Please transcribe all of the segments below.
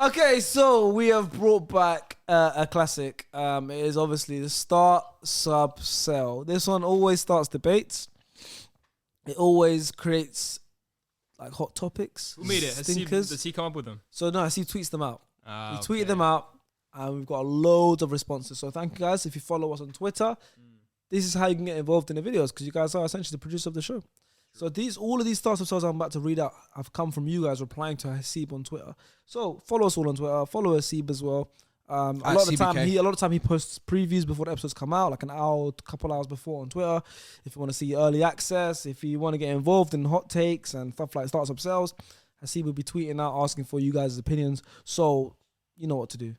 Okay, so we have brought back a classic. It is obviously the start, sub, sell. This one always starts debates. It always creates like hot topics. Who made it? Does he come up with them? So no, he tweets them out. He tweeted them out, and we've got loads of responses. So thank you guys. If you follow us on Twitter, this is how you can get involved in the videos because you guys are essentially the producer of the show. So all of these starts of sales I'm about to read out have come from you guys replying to Hasib on Twitter. So follow us all on Twitter. Follow Hasib as well. A lot of the time he posts previews before the episodes come out, like an hour, couple hours before on Twitter. If you want to see early access, if you want to get involved in hot takes and stuff like starts up sales, Hasib will be tweeting out asking for you guys' opinions. So you know what to do.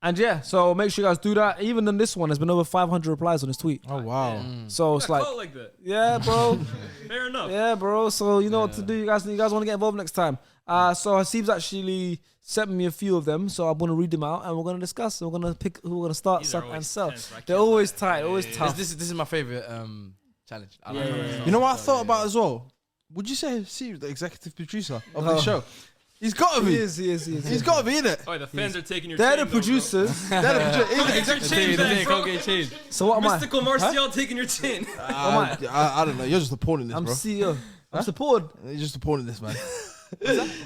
And yeah, so make sure you guys do that. Even in this one, there's been over 500 replies on his tweet. Oh, wow. So it's like that. Yeah, bro. Fair enough. Yeah, bro. So you know what to do. You guys want to get involved next time. So Hasib's actually sent me a few of them. So I'm going to read them out and we're going to discuss. We're going to pick who we're going to start, suck, and sell. They're always tight, always tough. This is my favorite challenge. Yeah. You know what I thought about as well? Would you say Hasib the executive producer of the show? He's got to be. He is. He's got to be in it. Oh, the fans are taking your They're chain, the producers. They're the producers. Can't get changed. So what am I? Mystical Martial taking your chin. I don't know. You're just a pawn in this, I'm bro. CEO. I'm just a pawn. You're just a pawn in this, man.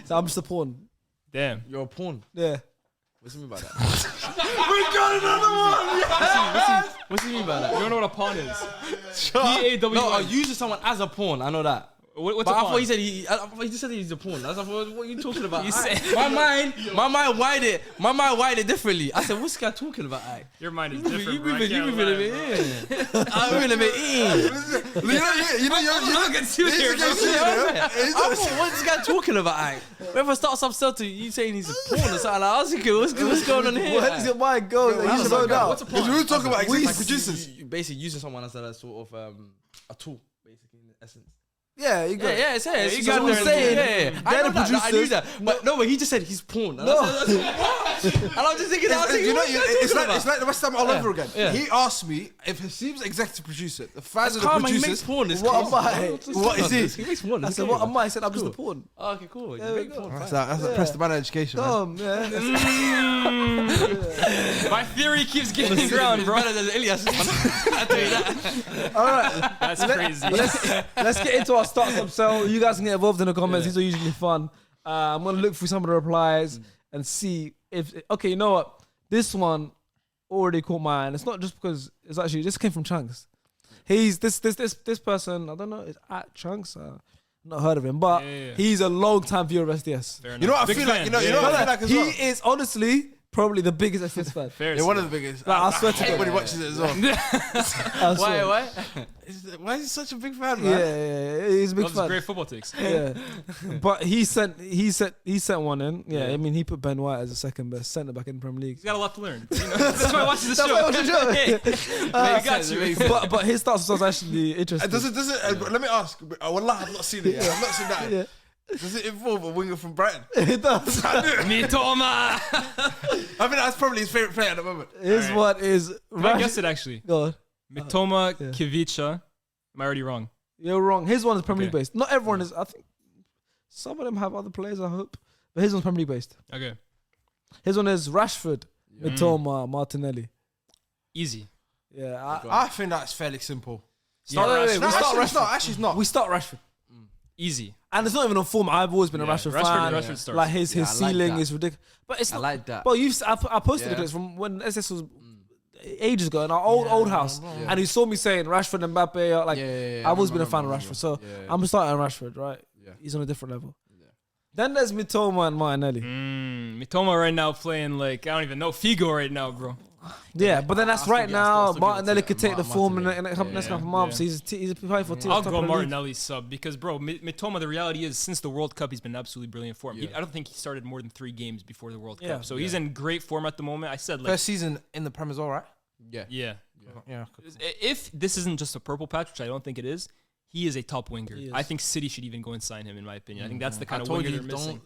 So I'm just a pawn. Damn. You're a pawn. Yeah. What's he mean by that? We got another one. What's he mean by that? You don't know what a pawn is? PAW. No, I'm using someone as a pawn. I know that. What's but a I pawn? thought he just said he's a pawn. I was like, what are you talking about? You said my mind wired it differently. I said, what's this guy talking about? Your mind is different. You moving a bit in. I'm moving a bit in. Look at you here, bro. I thought, what's this guy talking about? Whenever I start some stuff to you saying he's a pawn or something, like, I was thinking, what's going on here? Where does your mind go? You slow down. What's a pawn? We were talking about executive producers. Basically using someone as a sort of a tool, basically, in essence. Yeah, you got it's here. you got what I'm saying. I They're know the that. I knew producers. that. But he just said he's pawn. And No. I said, and I was just thinking, It's like the West Ham all over again. Yeah. He asked me if Hasib's executive producer, the fans of the calm, he producers. makes pawn. What am I? What is he? He makes pawn. I said, what am I? I said, I'm just a pawn. Oh, okay, cool. There we go. That's a press the man education, man. My theory keeps getting ground, bro. Better than Ilias. I tell you that. All right. That's crazy. Let's get into our start sub sell. You guys can get involved in the comments. These are usually fun. I'm gonna look through some of the replies and see if you know what, this one already caught my eye. And it's not just because it's actually this came from Chunks. He's this person. I don't know. It's at Chunks. Not heard of him, but he's a long time viewer of SDS. You know what I feel like? You know what I feel like as well? He is honestly probably the biggest SDS fan. Fair. Yeah, one of the biggest. Like, I swear to God. When he watches it as well. I swear. Why is he such a big fan, man? Yeah, he's a big Loves fan. great football takes. Yeah, but he sent one in. Yeah, I mean he put Ben White as the second best centre back in the Premier League. He's got a lot to learn. You know? That's why I watch the show. Hey, we got you. But his starts was actually interesting. Does it? Let me ask. Wallah, I've not seen it. I've not seen that. Yeah. Does it involve a winger from Brighton? It does. Mitoma. I mean, that's probably his favourite player at the moment. His what is? I guess it actually. Go on. Mitoma Kivica. Am I already wrong? You're wrong. His one is Premier League based. Not everyone is. I think some of them have other players. I hope, but his one's Premier League based. Okay. His one is Rashford, Mitoma, Martinelli. Easy. Yeah, I think that's fairly simple. Actually, It's not. we start Rashford. Easy. And it's not even on form. I've always been a Rashford fan. Rashford starts. Like his I like ceiling that. is ridiculous. But it's I not. like that. But I posted the clips from when SS was ages ago in our old house, and he saw me saying Rashford and Mbappe. I've always been a fan of Rashford, so I'm starting Rashford. Right? Yeah. He's on a different level. Yeah. Then there's Mitoma and Martinelli. Mitoma right now playing like I don't even know Figo right now, bro. Yeah, but then that's right now. Martinelli could take the form in the next couple of months. Yeah. He's playing for teams. I'll go Martinelli sub because, bro, Mitoma, the reality is since the World Cup, he's been absolutely brilliant form. I don't think he started more than 3 games before the World Cup. So he's in great form at the moment. I said, like, First season in the Prem as well, right? Yeah. If this isn't just a purple patch, which I don't think it is, he is a top winger. I think City should even go and sign him, in my opinion. I think that's the kind of winger they're missing.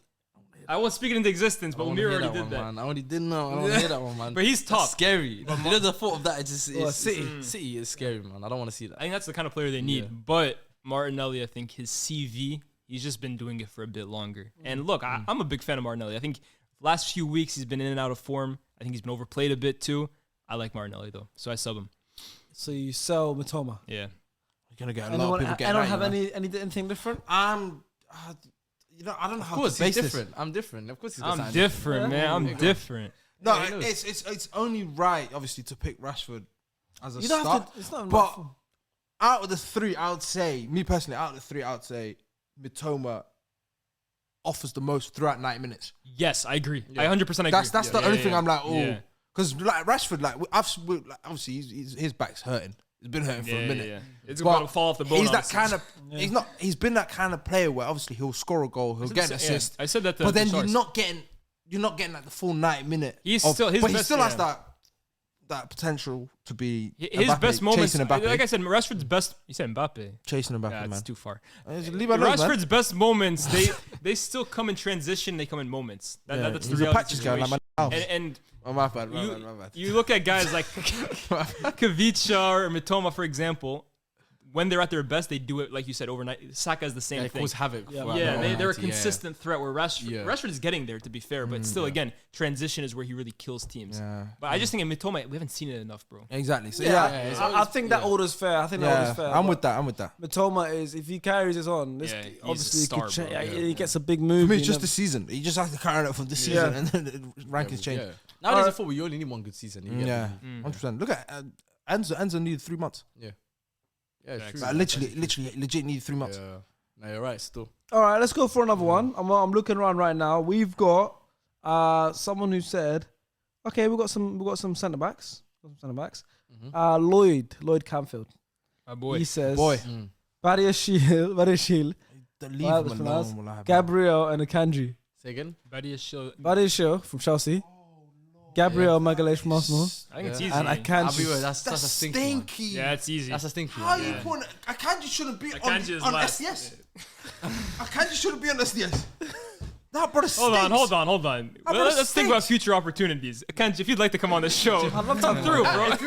I won't speak it into existence, but Amir already did that. Man. I already did know. I don't hear that one, man. But he's top. That's scary. You know, the thought of that is just City is scary, man. I don't want to see that. I think that's the kind of player they need. But Martinelli, I think his CV He's just been doing it for a bit longer. And look, I'm a big fan of Martinelli. I think last few weeks he's been in and out of form. I think he's been overplayed a bit too. I like Martinelli though, so I sub him. So you sell Mitoma. Yeah. You're gonna get a lot of people getting. I don't have anything different. You know, I don't know how Of course, to he's base different. I'm different. Of course, he's got I'm something different, man. I'm different. No, Yeah, it's only right, obviously, to pick Rashford as a You don't start. have to. It's not. But out of the three, I would say, me personally, out of the three, I would say Mitoma offers the most throughout 90 minutes. Yes, I agree. I 100% agree. That's the only thing I'm like, oh, Yeah. because like Rashford, like obviously his back's hurting. It's been hurting for a minute. Yeah. It's But about to fall off the bone. He's that honestly. kind of. He's not. He's been that kind of player where obviously he'll score a goal, he'll get an assist. I said that. But then you're not getting like the full 90 minute. He's still his but he best, still has that potential to be his Mbappe, best moments. chasing Mbappe. Like I said, Rashford's best. You said Mbappe. Chasing Mbappe, Yeah, man. it's too far. Leave it alone, man. Rashford's best moments, they still come in transition. They come in moments. That's the He's a reality patches guy, like situation. my house. And Oh, my bad. you look at guys like Kavicha or Mitoma, for example. When they're at their best, they do it like you said overnight. Saka is the same Yeah, thing. cause havoc. Yeah, they're a consistent threat. Where Rashford, Yeah. Rashford is getting there, to be fair, but still, again, transition is where he really kills teams. Yeah. But I just think in Mitoma, we haven't seen it enough, bro. Exactly. So Yeah, yeah, I think that order's fair. I think that order's fair. I'm with that. Matoma is, if he carries this on, this Yeah, he's a obviously he, star, could cha- bro. he gets a big move. For me, it's you just know. the season. You just have to carry it from this season, and then the rankings change. Yeah. Nowadays, in football, you only need one good season. You get Yeah, them. 100%. Look at Enzo needed 3 months. Yeah, it's true. Like, literally, legit needed 3 months. Yeah. No, you're right. Still. All right, let's go for another one. I'm looking around right now. We've got someone who said, okay, we've got some centre backs. Lloyd Campfield. My boy. He says, Boy. Badiashile, Leave him alone. Wallahi. Gabriel and Akanji. Say again. Badiashile from Chelsea. Gabriel Magalhaes from Arsenal. I think it's easy. And I'll be Akanji. real, that's a stinky. One. Stinky. Yeah, it's easy. That's a stinky. How one. you put Akanji shouldn't be Akanji is on last. SDS. Akanji shouldn't be on SDS. That brother Hold on. brother Let's think about stinks. future opportunities. Akanji, if you'd like to come on the show, I'd love to come through, bro. If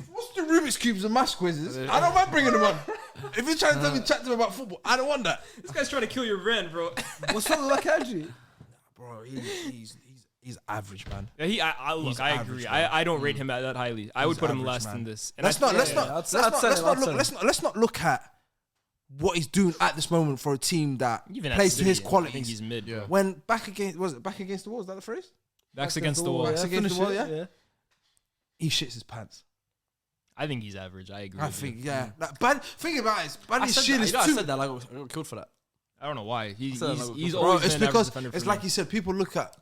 he wants to do Rubik's Cubes and math quizzes, I don't mind bringing him on. If you're trying to chat to him about football, I don't want that. This guy's trying to kill your brand, bro. What's wrong with Akanji? Bro, he's average, man. Yeah, look, I agree. average, man. I don't rate him that highly. I would put him average, less man. than this. And Let's not look at what he's doing at this moment for a team that Even at plays to City, his I think qualities. he's mid. Yeah. When back against the wall, is that the phrase? Backs against the wall. Backs against the wall, Finish yeah? it, He shits his pants. I think he's average. I agree. I with you. think, yeah. Like, think about it. I Buddy's said shit that, is you know, I too. said that like I got killed for that. I don't know why. He's Bro, always Bro, it's been an because average defender it's for like me. you said. People look at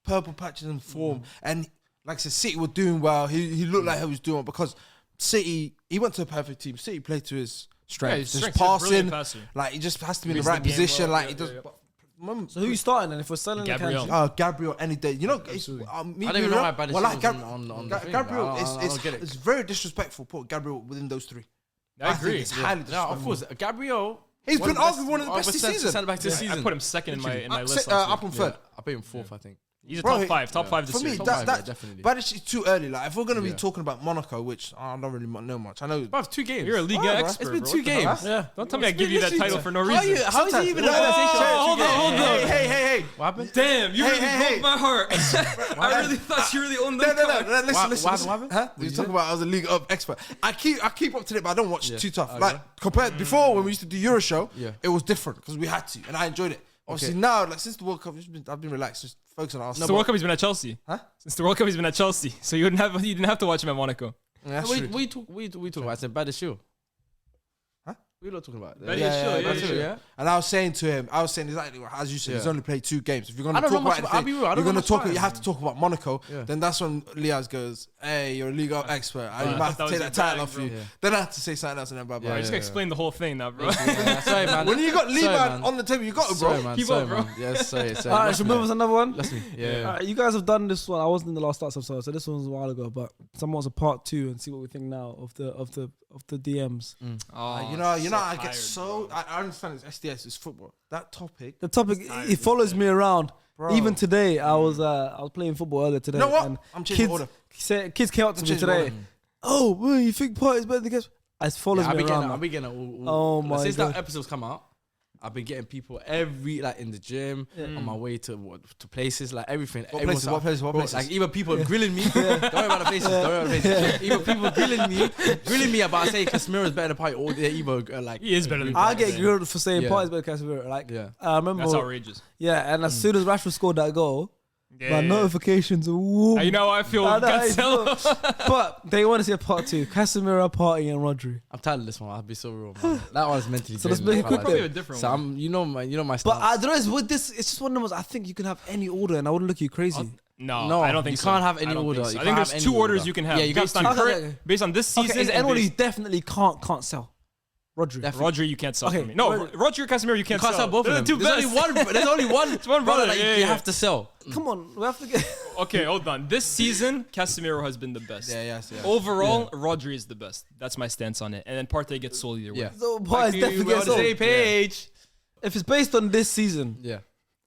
purple patches and form, and like I said, City were doing well. He looked like he was doing well because City. He went to a perfect team. City played to his strength. his Just strengths. He's a brilliant passing. passer. Like he just has to be in Reads the right the game position. well. Like Yeah, he does. yeah, So who you starting then if we're selling Gabriel. Akanji? Gabriel any day. You know, it's, me I don't being even know real, why Badiashile well, like was Gab- on the thing. Gabriel, I don't get it. it's very disrespectful. Put Gabriel within those three. I think agree. it's highly No, disrespectful. of course, Gabriel. He's been arguably one of the best this season. Centre back this season. I put him second in my list. Up last on week. third. I put him fourth, I think. He's a Bro, top five this For me, year. Top that five, yeah, definitely. but it's too early. Like if we're gonna be Yeah. talking about Monaco, which I don't really know much. I know. Bro, 2 games. You're a Liga Alright, bro. expert. It's been bro. 2 What the hell? games. Yeah. Don't tell me I give you that title for no How reason. how is he even? Hold on. Hey. What happened? Damn, you Hey, really hey, broke my heart. I really thought you really owned No, that card. listen. What happened? Huh? You talking about I was a League of expert. I keep up to date, but I don't watch too tough. Okay. Like compared before when we used to do Euro show, Yeah. it was different because we had to, and I enjoyed it. Obviously now, like since the World Cup, I've been relaxed, just focus on Since Arsenal. the World Cup, he's been at Chelsea. Huh? Since the World Cup, he's been at Chelsea. So you didn't have to watch him at Monaco. Yeah, that's We true. talking about. I said Badiashile. Huh? We were not talking about. Badiashile, yeah. And I was saying to him, exactly as you said, he's Yeah. only played 2 games. If you're going I to don't talk know much about about- I'll be anything, real, I don't you're know going to much talk. about You him. have to talk about Monaco. Yeah. Then that's when Liaz goes, "Hey, you're a league of expert. I might have to that take was that your title bag, off bro. you." Yeah. Then I have to say something else, and then blah blah. I just Yeah. explained the whole thing now, bro. Sorry, man. When you got Sorry, Liman man. on the table, you got it, Sorry, bro. man. Keep Sorry, up, bro. man. Yes, sorry. All right, should we move on to another one? That's me. Yeah. All right, you guys have done this one. I wasn't in the last Starts episode, so this one was a while ago. But someone wants a part 2 and see what we think now of the DMs. You know, I get so. I understand it's SDS, it's football. That topic. The topic it follows me around. Bro. Even today, I was playing football earlier today. You know what? and I'm changing kids, order. Kids came up to I'm me changing today. order. Oh, well, you think Partey's better than guys? It follows I'll me be around. getting. now. I'll be getting. Oh my Since God. that episode's come out, I've been getting people in the gym, on my way to places, like everything. What places? Like even people grilling me. Don't worry about the places. Even people grilling me about saying Casemiro's better than Partey, or they're either like he is better than I get grilled for saying Partey's better than Casemiro. Like, I remember that's outrageous. Yeah, and as soon as Rashford scored that goal, my notifications. You know how I feel. But they want to see a part 2. Casemiro, Partey, and Rodri. I'm tired of this one. I'll be so real, man. That one's mentally. So let's make it quick. Probably a different so one. you know my stance. But I don't know. With this, it's just one of those. I think you can have any order, and I wouldn't look you crazy. No, I don't think you can't have any order. I think there's 2 orders you can have. Yeah, you based on based on this season. Is anyone you definitely can't sell? Rodri. Rodri, you can't sell for me. No, Rodri or Casemiro, you can't sell. Both of them. There's only one. It's one brother that you have to sell. Come on, we have to get. Okay, hold on. This season, Casemiro has been the best. Yes. Overall, Rodri is the best. That's my stance on it. And then Partey gets sold either way. Yeah. So Partey's definitely We're on gets the sold. same page. If it's based on this season, Yeah.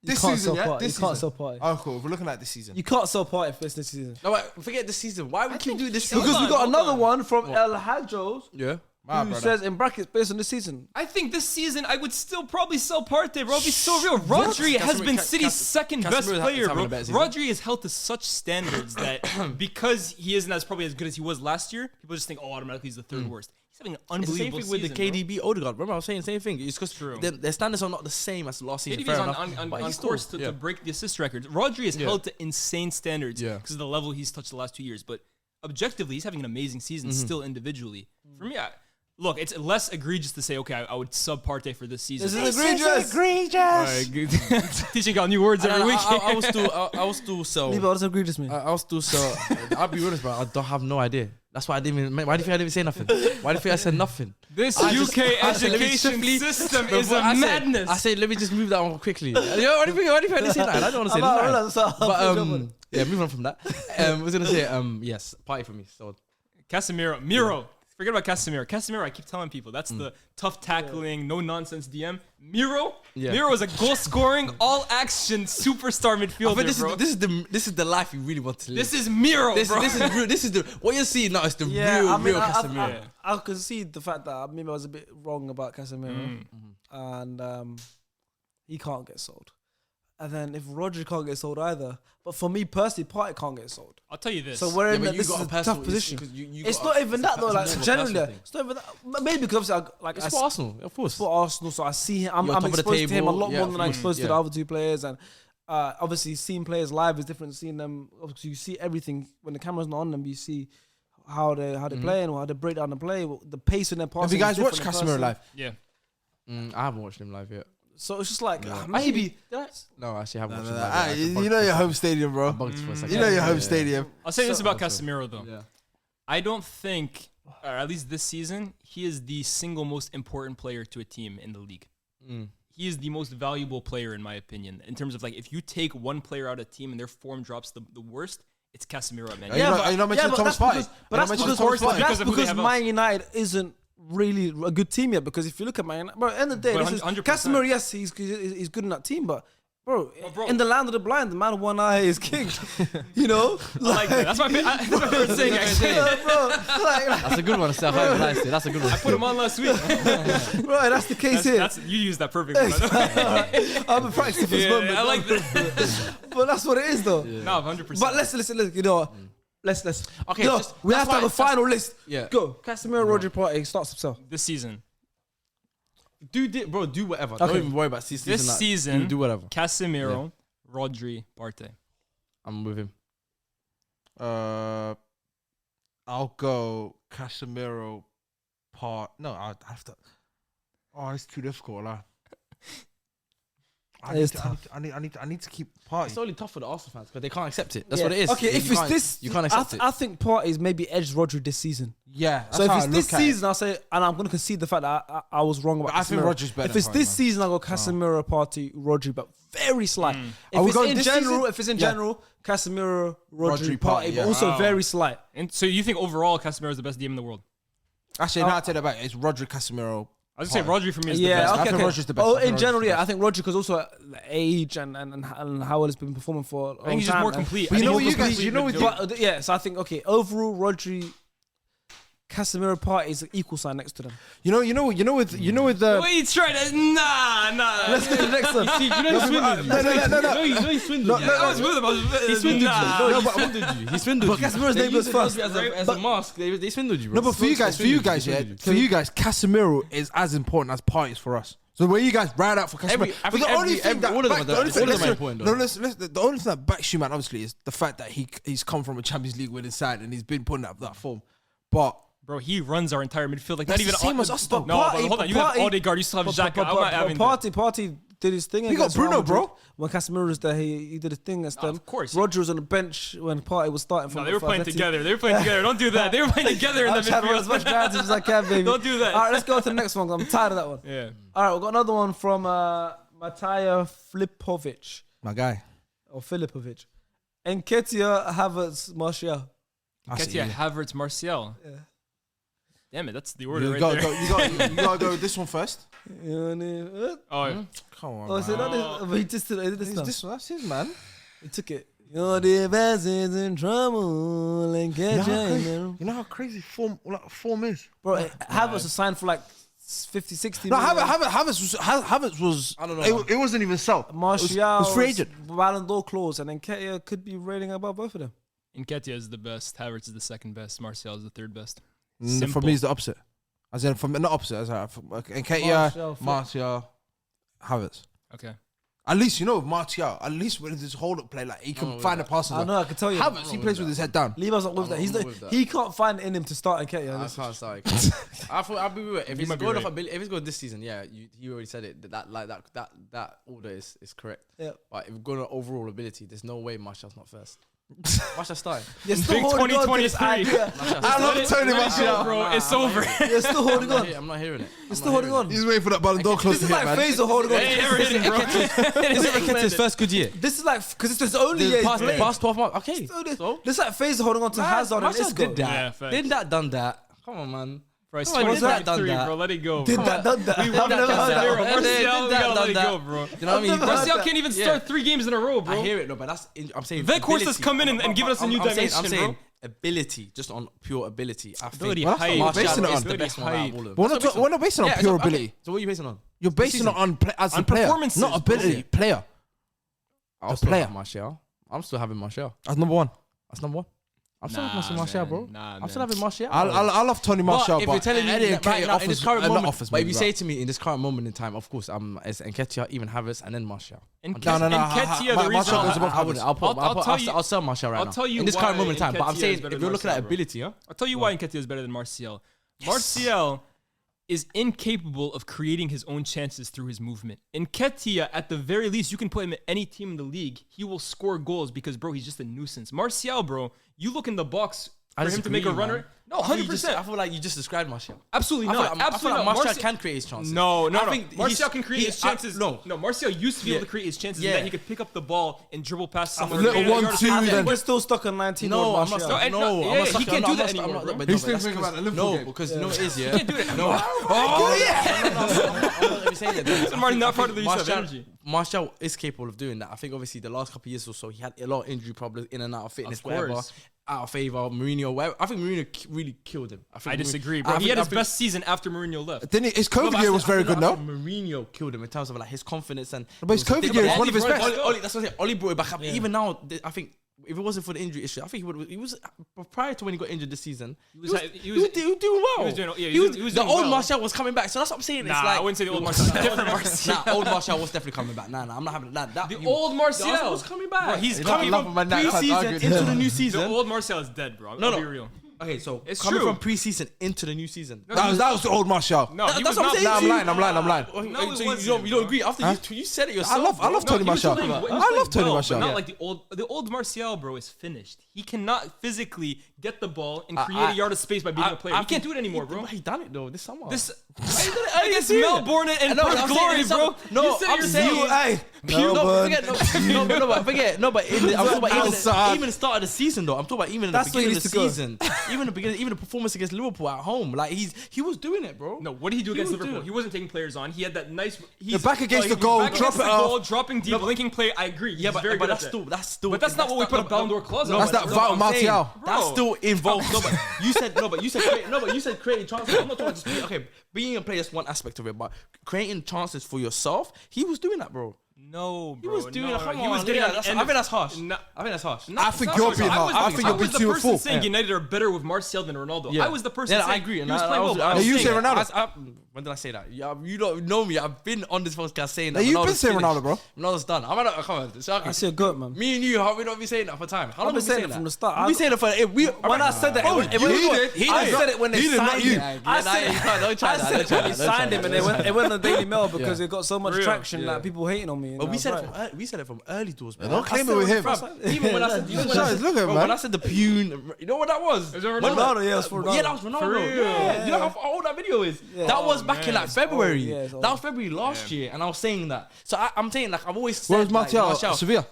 you can't sell Partey. You can't sell Partey. Oh, cool. We're looking at this season. You can't sell Partey if it's this season. No, wait, forget this season. Why we keep doing this season? Because we got another one from El Hadjos Yeah. who says in brackets based on this season. I think this season I would still probably sell Partey, bro. I'll be so real. Rodri has been City's second best player, bro. Rodri is held to such standards that because he isn't probably as good as he was last year, people just think, automatically he's the third worst. He's having an unbelievable season. It's the same thing with the KDB Odegaard. Remember, I was saying the same thing. It's because their standards are not the same as last season. KDB is on course to break the assist record. Rodri is held to insane standards because of the level he's touched the last 2 years. But objectively, he's having an amazing season still individually. For me, look, it's less egregious to say, okay, I would sub Partey for this season. This is egregious. Teaching out new words every week. I will still sell. Leave out, that's egregious, man. I'll still sell. I'll be honest, bro. I don't have no idea. That's why I didn't even. Why do you think I didn't say nothing? Why do you think I said nothing? This UK education system is a madness. I said, let me just move that one quickly. Why do you think I didn't say that? I don't want to say that. But moving on from that. I was gonna say yes, Partey for me. So Casemiro. Forget about Casemiro. Casemiro, I keep telling people, that's the tough tackling, no nonsense DM. Miro is a goal scoring, all action superstar midfielder, bro. This is the life you really want to live. This is Miro, bro. This is real. This is the what you're seeing now. Is the real Casemiro. I concede the fact that maybe I was a bit wrong about Casemiro, and he can't get sold. And then if Rodri can't get sold either, but for me personally, Partey can't get sold. I'll tell you this. So we're in this is a tough position. It's not even that though. Like generally, it's not even that. Maybe because obviously, it's for Arsenal, of course. It's for Arsenal, so I see him. I'm exposed to him a lot more than I'm exposed to the other two players. And obviously, seeing players live is different. Seeing them, obviously, you see everything when the camera's not on them. You see how they play and how they break down the play, the pace in their passing. Have you guys watched Casemiro live? Yeah. I haven't watched him live yet. So it's just like maybe. No, actually, I haven't watched him live yet. You know your home stadium, bro. You know your home stadium. I'll say this about Casemiro though. Yeah. I don't think, or at least this season, he is the single most important player to a team in the league. He is the most valuable player in my opinion. In terms of like, if you take one player out of a team and their form drops the worst, it's Casemiro at Man United. You're not mentioning Thomas Partey. But that's because Man United isn't really a good team yet. Because if you look at Man United, bro, at the end of the day, this is Casemiro. Yes, he's good in that team, but. Bro, in the land of the blind, the man with one eye is king. You know? Like that. That's my favorite saying, actually. That's a good one. That's a good one. I put him on last week. Right, that's the case here. You used that perfectly. I've been practicing for this moment. I like this. But that's what it is, though. Yeah. No, 100%. But let's you know, let's. Okay, you know, we have to have a final list. Yeah. Go. Casemiro, Rodri, Partey starts himself. This season. Do whatever. Don't even worry about season. This season, do whatever. Casemiro, Rodri, Partey. I'm with him. I'll go Casemiro. No, I have to. Oh, it's too difficult, I need to keep Partey. It's only tough for the Arsenal fans because they can't accept it. That's what it is. Okay, if it's this, you can't accept it. I think Partey's maybe edged Rodri this season. Yeah. So if it's this season, I'll say, and I'm going to concede the fact that I was wrong about Casemiro. I think Rodri's better. If it's this season, I'll go Casemiro, Partey, Rodri, but very slight. If it's in general, Casemiro, Rodri, Partey, but also very slight. And so you think overall Casemiro is the best DM in the world? Actually, now I take that back. It's Rodri, Casemiro. I was going to say Rodri for me is the best. I think Rodri's the best. Oh, in general, yeah. I think Rodri, because also the age and how well he's been performing for a long time. I think he's just more complete. So I think, okay, overall, Rodri, Casemiro Partey is an equal sign next to them. You know with the. Wait, he's trying to. Nah. Let's go to the next one. You know he swindled you. No, he swindled you. I was with him. He swindled you. Nah. He swindled you. He swindled you. Casemiro's name was first. As a mask, they swindled you, bro. No, but for you guys, Casemiro is as important as Partey for us. So when you guys ride out for Casemiro, the only thing that backs you, man, obviously, is the fact that he's come from a Champions League winning side and he's been putting up that form. But bro, he runs our entire midfield. Like that's not even the same as us, though. No, but hold on. You have Odegaard. You still have Xhaka. I'm not having Partey did his thing. We got Bruno, bro. When Casemiro was there, he did his thing against them. Of course. Rodri was on the bench when Partey was starting. No, they were playing together. Don't do that. They were playing together in the midfield. I'm trying to run as much guys as I can, baby. Don't do that. All right, let's go to the next one. I'm tired of that one. Yeah. All right, we've got another one from Matija Flipovic. My guy. Or Filipovic. Nketiah, Havertz, Martial. Nketiah, Havertz, Martial. Yeah. Damn it, that's the order You right there. you gotta go with this one first. Oh, Come on. is it not this? But he just did this This one, that's his man. He took it. You're the best in trouble and Nketiah. You know how crazy form is, Bro, Havertz was signed for like 50, 60 No, million. Havertz was. I don't know. It wasn't even so. Martial was free agent. Ballon d'Or clause, and then Nketiah could be rating above both of them. Nketiah is the best. Havertz is the second best. Martial is the third best. For me, it's the opposite. As in, not opposite. As Nketiah, Martial, Havertz. Okay. At least Martial. At least when this hold-up play, like he can find the passes. I know. I can tell you. Havertz, he plays with his head down. Levi's not with that. He can't find it in him to start Nketiah. I can't start. I thought I'll be real. If he's going off ability, if he's going this season, yeah, you already said it. That order is correct. Yeah. But if we're going on overall ability, there's no way Martial's not first. Martial's starting. You're still Big holding on to this 2023. idea. I love Tony Martial, bro. It's over. You're still holding on. I'm not hearing it. You're still holding on. He's waiting for that Ballon d'Or clause This to is hit, like man. Faisal holding on. Hey, never hit it, bro. This is Nketiah's first good year. This is like because it's his only year. Past 12 months. Okay. So this is like Faisal holding on to Hazard and Martial Isco. did that. Yeah, facts. Did that, done that. Come on, man. Bro, it's Come on, did that, done 2023, that. bro. Let it go. Did Bro. that, done that. We won that I've never heard Casemiro. that. Martial, we gotta let it that. go, bro. You know what I mean? Martial can't even start 3 games in a row, bro. I hear it, no, but that's. I'm saying. Weghorst has come in and given us a new dimension, I'm saying bro. ability, just on pure ability. I think Ability, height. Martial Basing it is on. the best one out of all of them. We're not basing it on pure ability. So what are you basing on? You're basing it on as a On player, performances, not ability. Player. I'll still play have Martial. I'm still having Martial. That's number one. That's number one. I'm still having Martial, bro. I'm still having Martial. I love Tony Martial, If you're telling me Eddie right now, in this current moment, offers but if me, you bro. say to me in this current moment in time, of course, it's Nketiah, even Havertz, and then Martial. Nketiah, the Martial goes reason above I wouldn't. I'll sell Martial right now. I'll tell you in this current why moment in time. But I'm Nketiah saying is better if than you're looking at Martial, bro. ability, yeah. I'll tell you why Nketiah is better than Martial. Martial is incapable of creating his own chances through his movement. Nketiah, at the very least, you can put him in any team in the league. He will score goals because, bro, he's just a nuisance. Martial, bro, you look in the box for him to make a runner. No, 100%. I feel like you just described Martial. Absolutely not. I feel like Martial Martial can create his chances. No. I think Martial can create his chances. No, Martial used to be able to create his chances in that he could pick up the ball and dribble past someone. little 1-2 then. We're still stuck on 19. No, I'm not. He can't do that anymore, bro. He's still thinking about the Liverpool game. No, because you know what it is, yeah. He can't do it. No. Oh yeah. I'm not even saying that. Martin, not part of the use of energy. Martial is capable of doing that. I think obviously the last couple of years or so he had a lot of injury problems in and out of fitness, whatever. Out of favor, Mourinho. Whatever. I think Mourinho really killed him. I disagree, bro. He had his best season after Mourinho left. Then his COVID year was very good, no? Mourinho killed him in terms of like his confidence and. But his COVID year is one of his best. Oli, that's what I'm saying. Oli brought it back up. Even now, I think if it wasn't for the injury issue, I think he was prior to when he got injured this season. He was doing well. The old Martial was coming back, so that's what I'm saying. Nah, I wouldn't say the old Martial. Different Martial. Nah, old Martial was definitely coming back. Nah, I'm not having that. The old Martial was coming back. Bro, he's coming from pre-season into the new season. The old Martial is dead, bro. I'll be real. Okay, so It's coming true. from pre-season into the new season. That was the old Martial. No, he that's was what I'm not. saying. Nah, I'm lying. No, it So wasn't, you don't agree? After you said it yourself. I love No, Tony he was Martial. playing- he was I playing love Tony well, Martial. but not like the old Martial, bro, is finished. He cannot physically get the ball and create a yard of space by being a player. He can't do it anymore, bro. He done it though this summer. Against Melbourne and Perth Glory, bro. No, I'm saying. But even the start of the season though. I'm talking about even at the beginning of the season. even the beginning, even the performance against Liverpool at home, like he was doing it, bro. No, what did he do against Liverpool? He wasn't taking players on. He had that nice. The back against the goal, drop it off, dropping deep, linking play. I agree. Yeah, but that's still. But that's not what we put a Ballon d'Or clause on. That's that Val Martial. That's still involved. No, but you said creating chances. I'm not talking just being a player is one aspect of it, but creating chances for yourself, he was doing that, bro. No, bro. He was doing it. He was getting. I think that's harsh. I think you're being harsh. I think you're being too full. Saying United are better with Martial than Ronaldo. Yeah. I was the person. Yeah, I agree. He was playing well. You say Ronaldo. When did I say that? You don't know me. I've been on this podcast saying that. You've been saying Ronaldo, bro. Ronaldo's done. Come on. I see a good man. Me and you, how we not be saying that for time? How long I've been saying it from the start. We been saying it for when I said that. I said it when they signed him. I said it when they signed him, and it went on the Daily Mail because it got so much traction that people hating on me. But we said it from early doors, man. Don't claim it with him. Even when I said, when I said the Pune, you know what that was? Ronaldo, yeah, it was for Ronaldo. Yeah, that was Ronaldo. Yeah. You know how old that video is? That was back in like February. That was February last year, and I was saying that. So I'm saying like I've always said. Where was Martial? Sevilla.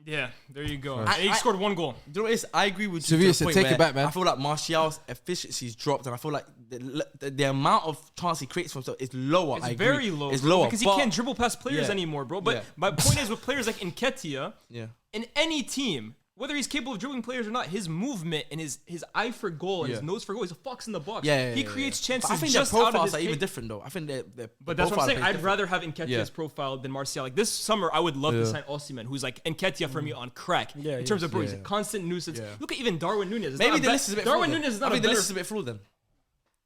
Yeah, there you go. He scored 1 goal. You know what it is? I agree with Sevilla. You. Take it back, man. I feel like Martial's efficiency's dropped, and I feel like the amount of chance he creates for himself is lower. It's very low. It's lower because he can't dribble past players anymore, bro. But my point is with players like Nketiah, in any team, whether he's capable of dribbling players or not, his movement and his eye for goal and his nose for goal, he's a fox in the box. He creates chances. But I think just their out of profiles his are even different, though. I think but that's what I'm saying. I'd rather have Nketiah's profile than Martial. Like this summer, I would love to sign Osimhen, who's like Nketiah for me on crack. In terms of bro, he's a constant nuisance. Look at even Darwin Nunez. Maybe the list is a bit flawed. Darwin Nunez is not. I think the list is a bit flawed then.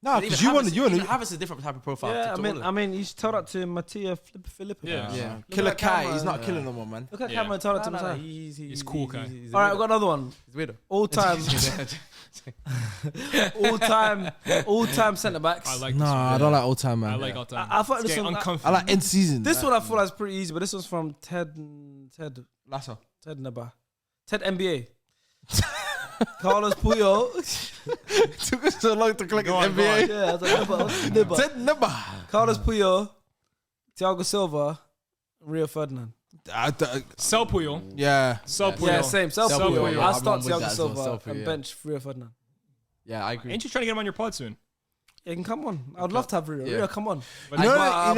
No, because you want to. Havertz is a different type of profile. Yeah, I mean, you should tell that to Mattia Filippo. Yeah. Killer Kai, he's not killing no more, man. Look at Cameron, tell that to Mattia. He's cool, Kai. All right, I've got another one. He's weirdo. All time centre backs. I like. I don't like all time, man. I like all time. I thought this one I like end season. This one I thought was pretty easy, but this one's from Ted Lasso. Ted NBA. Carlos Puyol. Took us so long to click on NBA. Yeah, I was like, Nibba. Ted Nibba. Carlos Puyol, Thiago Silva, Rio Ferdinand. Sell Puyol. Yeah. Sell Puyol. Yeah, same. Sell Puyol. I'll start with Thiago that as well. Silva and bench Rio Ferdinand. Yeah, I agree. Ain't you trying to get him on your pod soon? Yeah, can come on. I'd love to have Rio. Rio, come on. But Thiago I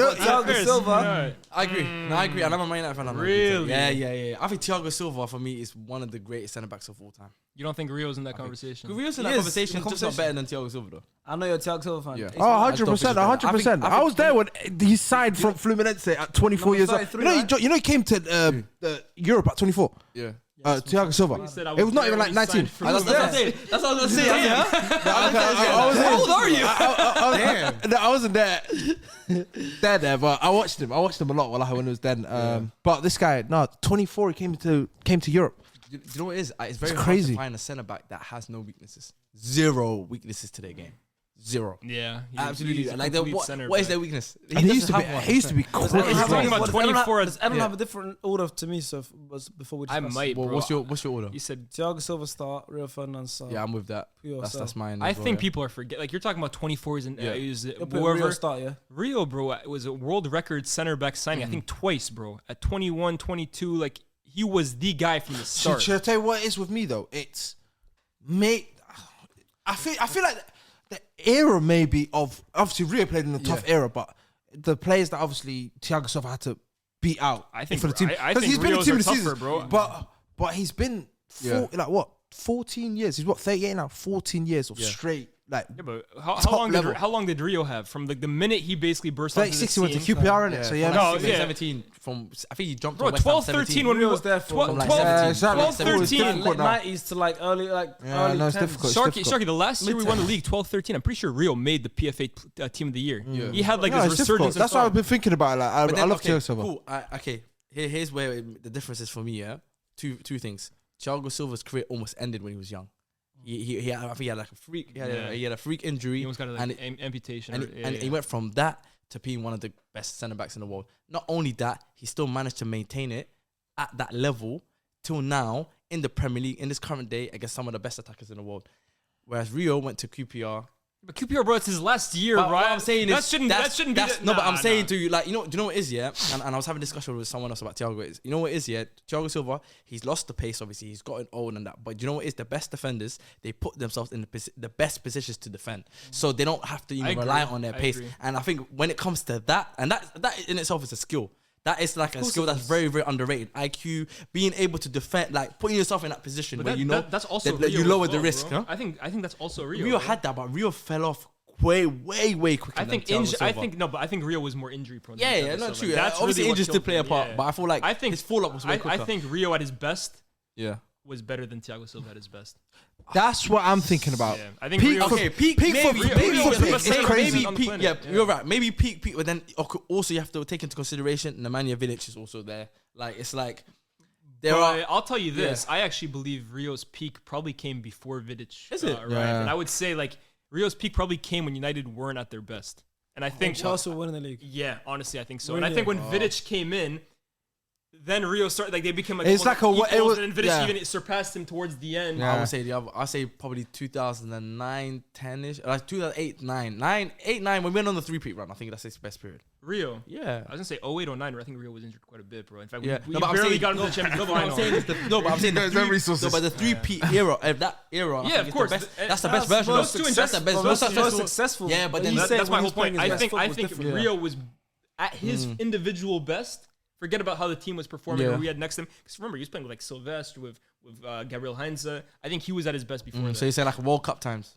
Silva. agree. No, I agree. And I'm a Man United fan. Really? Yeah. I think Thiago Silva for me is one of the greatest centre backs of all time. You don't think Rio's in that conversation? Rio's in that conversation, just not better than Thiago Silva though. I know you're a Thiago Silva fan. Yeah. Oh, 100%. I was there when he signed from Fluminense at 24 years old. You know he came to Europe at 24. Yeah. Thiago Silva. It was not even like 19. That's what I was going to say. How old are you? I wasn't there, but I watched him. I watched him a lot when he was then. But this guy, 24, he came to Europe. You know what it is? It's very hard to find a centre back that has no weaknesses. Zero weaknesses to their game. Zero. Yeah, absolutely. Like what is their weakness? He used to be crazy. He's talking about 24. I don't have a different order to me. So before we discuss. I might. Bro. What's your order? You said Thiago Silva start, Rio Ferdinand start. Yeah, I'm with that. That's mine. I think people are forgetting. Like you're talking about 24s and Rio start. Yeah. Rio, bro, it was a world record center back signing. I think twice, bro. At 21, 22, like he was the guy from the start. Should I tell you what it is with me though? It's I feel like. The era maybe of obviously Rio played in a tough era, but the players that obviously Thiago Silva had to beat out for the team because he's been a team of the season, bro. But he's been 14 years. He's 38 now. 14 years of straight like. Yeah, but how long did Rio have from the minute he basically burst onto the scene? 36 he went to QPR in it. So 17 from I think he jumped. Bro, 12, 13 when Rio was there for 12, 13 late 90s to like early early. No, it's difficult. Sharky, the last year we won the league, 12, 13. I'm pretty sure Rio made the PFA team of the year. He had like his resurgence. That's what I've been thinking about. Like I love Thiago Silva. Cool. Okay, here's where the difference is for me. Yeah, two things. Thiago Silva's career almost ended when he was young. He had, I think he had like a freak. He had a freak injury. He almost got an amputation. And he went from that to being one of the best centre backs in the world. Not only that, he still managed to maintain it at that level till now in the Premier League in this current day against some of the best attackers in the world. Whereas Rio went to QPR. But QPR, bro, it's his last year, But bro. what I'm saying that is shouldn't be. But I'm saying to you, like, you know what it is, yeah. And I was having a discussion with someone else about Thiago. You know what it is, yeah. Thiago Silva, he's lost the pace. Obviously, he's gotten old and that. But you know what it is? The best defenders, they put themselves in the best positions to defend, so they don't have to even rely on their pace. And I think when it comes to that, and that in itself is a skill. That is like a skill that's very, very underrated. IQ, being able to defend, like putting yourself in that position where that's also that you lower the risk. Huh? I think that's also Rio. Rio had that, but Rio fell off way quicker. I think Rio was more injury prone. Yeah, not true. That's obviously really injuries did play a part, but I feel like his fall up was way quicker. I think Rio at his best, was better than Thiago Silva at his best. That's what I'm thinking about. Yeah. I think peak Rio, for peak yeah, you're right. Maybe peak, but then also you have to take into consideration Nemanja Vidic is also there. Like it's like I'll tell you this. I actually believe Rio's peak probably came before Vidic. Is it? Right? And I would say like Rio's peak probably came when United weren't at their best. And I think Chelsea were winning the league. Yeah, honestly, I think so. And I think when Vidic came in, then Rio started like they became like it's like equals, and Vidic even surpassed him towards the end. I would say I'll say probably 2009, 10ish, like 2008, 9 when we went on the 3-peat run. I think that's his best period. Rio, yeah. I was gonna say 08, 09, but I think Rio was injured quite a bit, bro. In fact, we barely got into the Champions League final. But I'm saying the 3-peat era of that era. Yeah, of course, that's the best version. That's the best, most successful. Yeah, but then that's my whole point. I think Rio was at his individual best. Forget about how the team was performing or we had next to him. Because remember, he was playing with like Sylvestre, with Gabriel Heinze. I think he was at his best before that. So you say like World Cup times?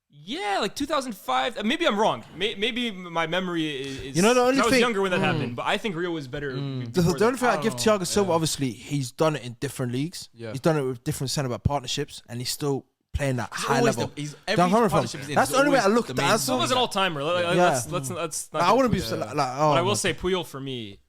Yeah, like 2005. Maybe I'm wrong. Maybe my memory is... You know, the only I was thing, younger when that happened, but I think Rio was better. The only thing I give Thiago Silva, obviously, he's done it in different leagues. Yeah. He's done it with different centre-back partnerships, and he's still playing that high level. That's the only way I look at that. Silva's an all-timer. Let's not... I wouldn't be but I will say Puyol for me...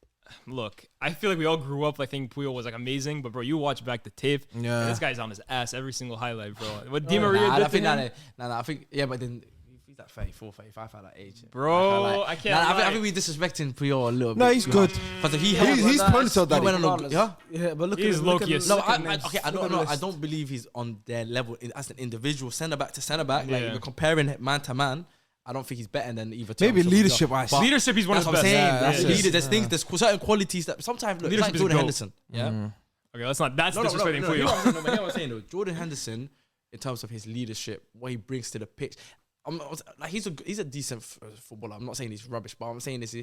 Look, I feel like we all grew up. I think Puyol was like amazing, but bro, you watch back the tape. Yeah, this guy's on his ass every single highlight, bro. What Di Maria did to him? I think but then he's like 34, 35 at that age, bro. I can't. I think we disrespecting Puyol a little bit. No, he's good. Because he's ponytail daddy. Yeah, but look he's at Lokius. No, I don't believe he's on their level as an individual centre back to centre back. Like you're comparing man to man. I don't think he's better than either. Maybe leadership wise. Leadership, he's one of the best. That's what I'm saying. There's certain qualities that sometimes look. Leadership like Jordan Henderson. Yeah. Okay, that's disrespecting Puyol. You know what I'm saying though? Jordan Henderson, in terms of his leadership, what he brings to the pitch, like he's a decent footballer. I'm not saying he's rubbish, but I'm saying he's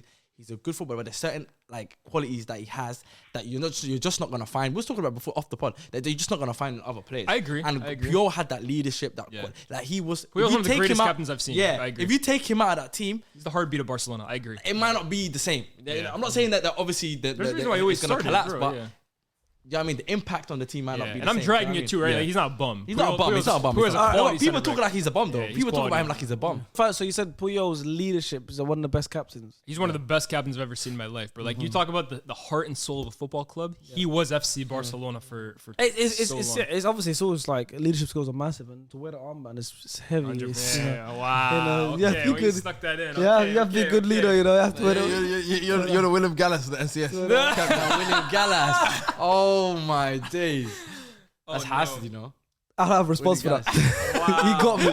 a good footballer. But there's certain like qualities that he has that you're just not gonna find. We were talking about before off the pod that you're just not gonna find in other players. I agree. And Puyol had that leadership. Like he was. Puyol's one of the greatest captains I've seen. Yeah, I agree. If you take him out of that team, he's the heartbeat of Barcelona. I agree. It might not be the same. I'm not saying that obviously there's a reason why he always gonna collapse, but. Yeah. Yeah, I mean the impact on the team might not be the same. And I'm dragging it too, right? Yeah. Like, he's not a bum. He's not a bum. People talk like he's a bum though. People talk about him like he's a bum. So you said Puyol's leadership is one of the best captains. He's one of the best captains I've ever seen in my life. But like you talk about the heart and soul of a football club, he was FC Barcelona for so long. It's obviously it's always like leadership skills are massive, and to wear the armband is heavy. Wow. You have to be good. Stuck that in. Yeah, you have to be a good leader. You know, you have to wear You're the William Gallas of the NCS. William Gallas. Oh my days. That's Hasid, you know. I'll have a response for that. He got me.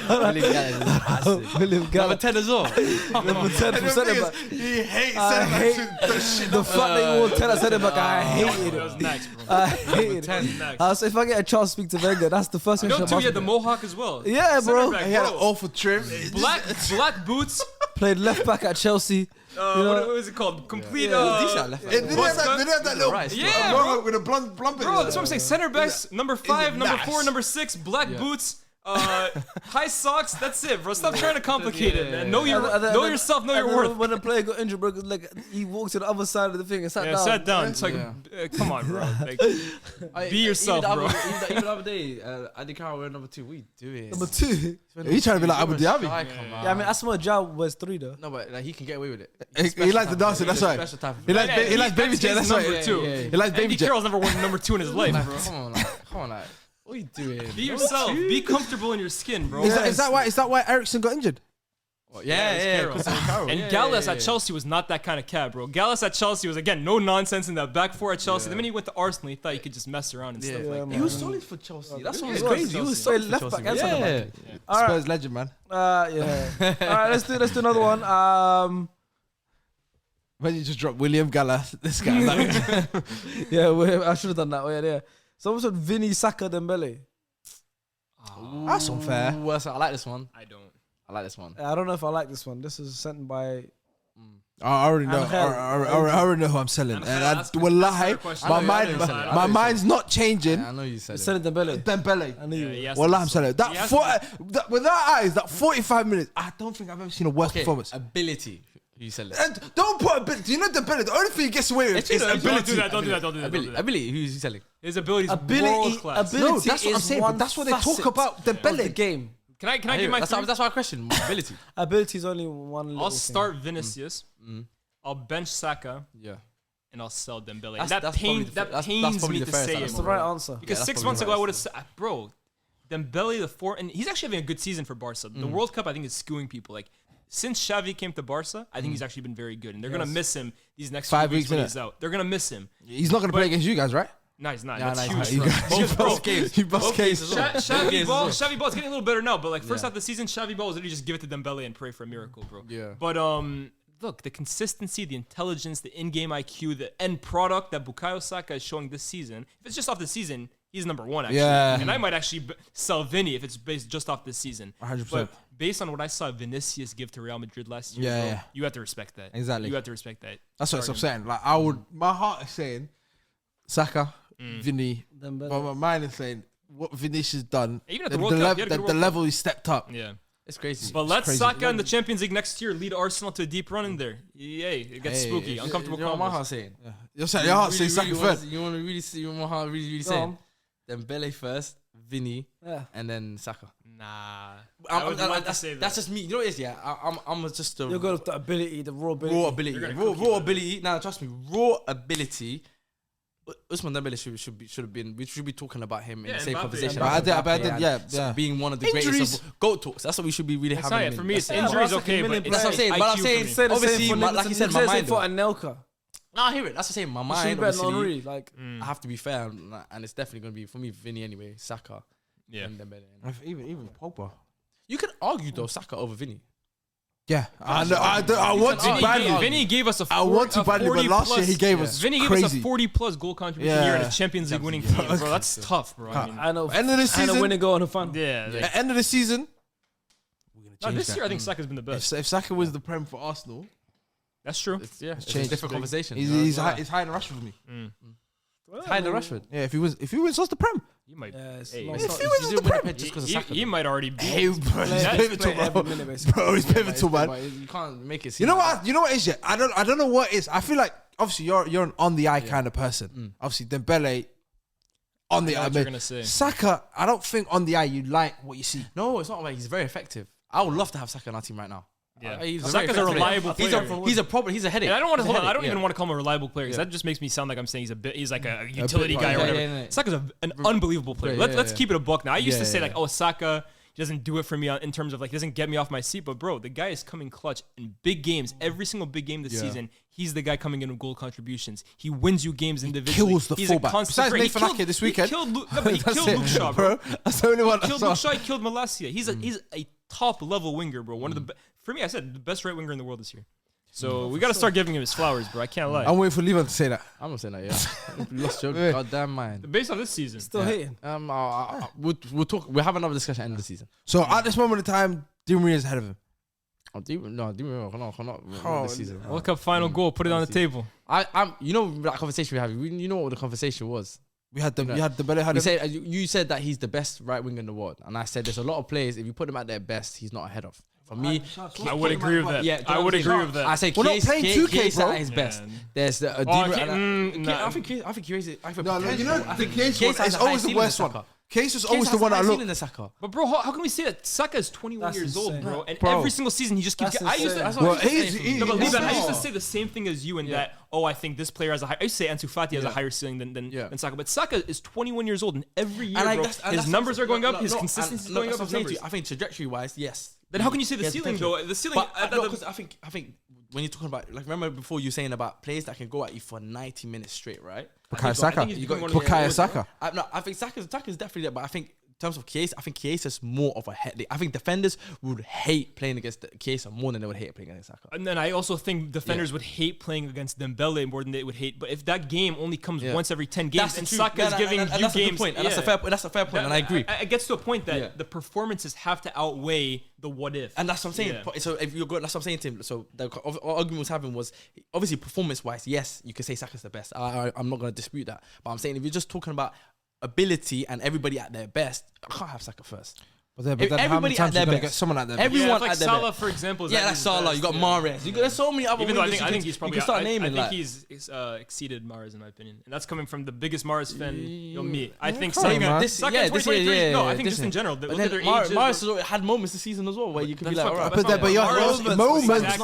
William Gallas is Hasid. William Gallas. Number 10 as well. Number 10 from centre back. He hates centre back. The fact that he wore 10 at centre back, I hated That was it. next, bro. I hated it. So if I get a chance to speak to Wenger, that's the first thing. You know, too, he had the mohawk as well. Yeah, bro. He had an awful trim. Black boots. Played left back at Chelsea. What was it called? Complete. Did he have that little mohawk with a blunt bro, that's what I'm saying. Center backs, number 5, number 4, number 6, black boots, high socks. That's it, bro. Stop trying to complicate it, man. Know yourself, know your worth. When the player got injured, bro, like he walked to the other side of the thing and sat down. Sat down. It's like, come on, bro. Like, be yourself, bro. Even the other day, Adi Carroll wearing number 2. We do it. Number 2. He's trying to be like Abu Dhabi. Yeah, I mean, Asma Jao wears 3 though. No, but like, he can get away with it. He likes to dance it. That's right. He likes baby jet. That's right. He likes baby jet. Carroll's never worn number 2 in his life, bro. Come on, what are you doing? Be yourself. Be comfortable in your skin, bro. Is that why Ericsson got injured? And Gallas at Chelsea was not that kind of cat, bro. Gallas at Chelsea was, again, no nonsense in that back four at Chelsea. Then when he went to Arsenal, he thought he could just mess around and stuff like that. He was solid for Chelsea. That's what was was crazy. He was solid for left back Chelsea. and centre back. Yeah. Spurs legend, man. Yeah. All right, let's do another one. When you just drop William Gallas, this guy. I should have done that. Yeah. Someone said Vini, Saka, Dembele. That's unfair. Ooh, I like this one. I don't. I like this one. I don't know if I like this one. This is sent by. I already know. I already know who I'm selling. And wallahi, my mind's not changing. I know you said it. Selling Dembele. Dembele. I knew you. Wallahi, I'm selling it. With that eyes, that 45 minutes, I don't think I've ever seen a worse performance. Ability. You said it. And don't put ability. Do you know Dembele? The only thing he gets away with is ability. Don't do that. Ability. Who's he selling? His ability is world class. No, that's what I'm saying. But that's what they talk about. Dembele. The game. Can I give my three? That's why I question ability. Ability is only one little I'll thing. start Vinicius. I'll bench Saka. Yeah. And I'll sell Dembele. That's pains me to say That's it. the right answer. Because 6 months ago I would have said, bro, Dembele, and he's actually having a good season for Barca. The World Cup, I think, is skewing people. Like, since Xavi came to Barca, I think he's actually been very good. And they're going to miss him these next 5 few weeks when weeks he's out. They're going to miss him. He's not going to play against you guys, right? No, he's not. Yeah, That's no, huge. he's not. Both games. Both games. Xavi Ball is getting a little better now, but like first half of the season, Xavi Ball was literally just give it to Dembele and pray for a miracle, bro. Yeah. But look, the consistency, the intelligence, the in-game IQ, the end product that Bukayo Saka is showing this season. If it's just off the season, he's number one, actually. Yeah. And I might actually sell Vini if it's based just off this season. 100%. But based on what I saw Vinicius give to Real Madrid last year, bro, you have to respect that. Exactly. You have to respect that. That's what I'm saying. Like, my heart is saying Saka, Vini, Dembele. but my mind is saying what Vinicius done. Even at the World Cup, he had a good the World level he stepped up. Yeah. It's crazy. But let's crazy. Saka in the Champions League next year lead Arsenal to a deep run in there. Yay, it gets spooky, uncomfortable You know what my combos. heart saying? You're saying your heart says Saka first. You want to really see what my heart really saying? Dembele first, Vini, and then Saka. Nah. I would love to say that. That's just me. You know what it is, yeah? I'm just a... You're good with the ability, the raw ability. Raw ability. Raw ability. Nah, trust me. Raw ability. Usman Dembele should have been. We should be talking about him in the same conversation. But I did, yeah. Being one of the greatest of GOAT talks. That's what we should be really having. Not for me, it's injuries okay, but that's what I'm saying. But I'm saying, obviously, like you said, my mind. For Anelka. No, I hear it. That's what I'm saying. My mind, obviously. Like, I have to be fair, and it's definitely going to be for me, Vini anyway, Saka, and Dembele. Even Pogba. You could argue though Saka over Vini. Yeah, I want to badly. Vinny gave us I want to badly, but last year he gave us Vinny gave us a 40+ goal contribution year in a Champions League winning team, bro. That's tough, bro. I know. End of the season, and a winning goal on the fun. Yeah. End of the season. This year, I think Saka's been the best. If Saka wins the Prem for Arsenal, that's true. It's a different conversation. He's higher than Rashford for me. Higher than Rashford. Yeah, if he wins us the Prem. You might. He might already be. Hey, bro, he's pivotal, bro. He's pivotal, man. You can't make it. You know what? You know what it is? Yeah, I don't know what it is. I feel like obviously you're an on the eye kind of person. Obviously Dembele on the eye. What you're gonna say. Saka, I don't think on the eye you like what you see. No, it's not like he's very effective. I would love to have Saka in our team right now. Yeah, Saka's a reliable player. He's a problem. He's a headache. And I don't want to. I don't even want to call him a reliable player because that just makes me sound like I'm saying he's like a utility guy or whatever. Saka's an unbelievable player. Let's keep it a buck now. I used to say like, oh, Saka doesn't do it for me in terms of like doesn't get me off my seat, but bro, the guy is coming clutch in big games. Every single big game this season, he's the guy coming in with goal contributions. He wins you games individually. Kills the fullback. Besides Nathan Ake this weekend, he killed Luke Shaw, bro. That's the only one. He killed Luke Shaw. He killed Malacia. He's a top level winger, bro. One of the for me, I said the best right winger in the world this year. So we got to start giving him his flowers, bro. I can't lie. I'm waiting for Levan to say that. I'm not saying that. Yeah, you lost your goddamn mind. Based on this season, still hating. We'll talk. We'll have another discussion at the end of the season. So at this moment in time, Di Maria is ahead of him. Di Maria, not this season. World Cup final goal. Put it on the table. You know that conversation we had. You know what the conversation was. We had the We said you said that he's the best right winger in the world, and I said there's a lot of players. If you put them at their best, he's not ahead of. For me, I would agree with that. Yeah, I would agree with that. I say we're not playing 2K, bro. At his best. There's the. I think Chiesa. No, you know the case is always the worst one. Case is always the one I look. Saka. But bro, how can we say that Saka is 21 That's years old, insane. bro? And Bro. every single season he just keeps. That's I used to. insane. Well, I used to he's say the same thing as you in that. Oh, I think this player has a high. I used to say Ansu Fati has a higher ceiling than Saka. But Saka is 21 years old, and every year, bro, his numbers are going up. His consistency is going up. I think trajectory-wise, yes. Then how can you say the ceiling though? The ceiling. Because I think when you're talking about, like, remember before you were saying about players that can go at you for 90 minutes straight, right? Bukayo Saka. Bukayo Saka. I think Saka's definitely there, but I think in terms of Chiesa, I think Chiesa's more of a headache. I think defenders would hate playing against Chiesa more than they would hate playing against Saka. And then I also think defenders would hate playing against Dembele more than they would hate. But if that game only comes once every 10 games and Saka is giving you that's games, a good point. And that's a fair point, and I agree. It gets to a point that the performances have to outweigh the what if. And that's what I'm saying. Yeah. So if you're going, that's what I'm saying, Tim. So the argument was having was obviously performance-wise, yes, you can say Saka's the best. I'm not going to dispute that. But I'm saying if you're just talking about ability and everybody at their best, I can't have Saka first. But then how many times are you going to get someone at their best? Everyone like at their Salah, best. for example. Is Like Salah, you got Mahrez. There's so many other. Even though I wingers think he's probably. You can start naming. I think he's exceeded Mahrez in my opinion, and that's coming from the biggest Mahrez fan. Me, I think Saka in 2023. No, I think just in general. Look at their ages. Mahrez had moments this season as well where you could be like, alright. But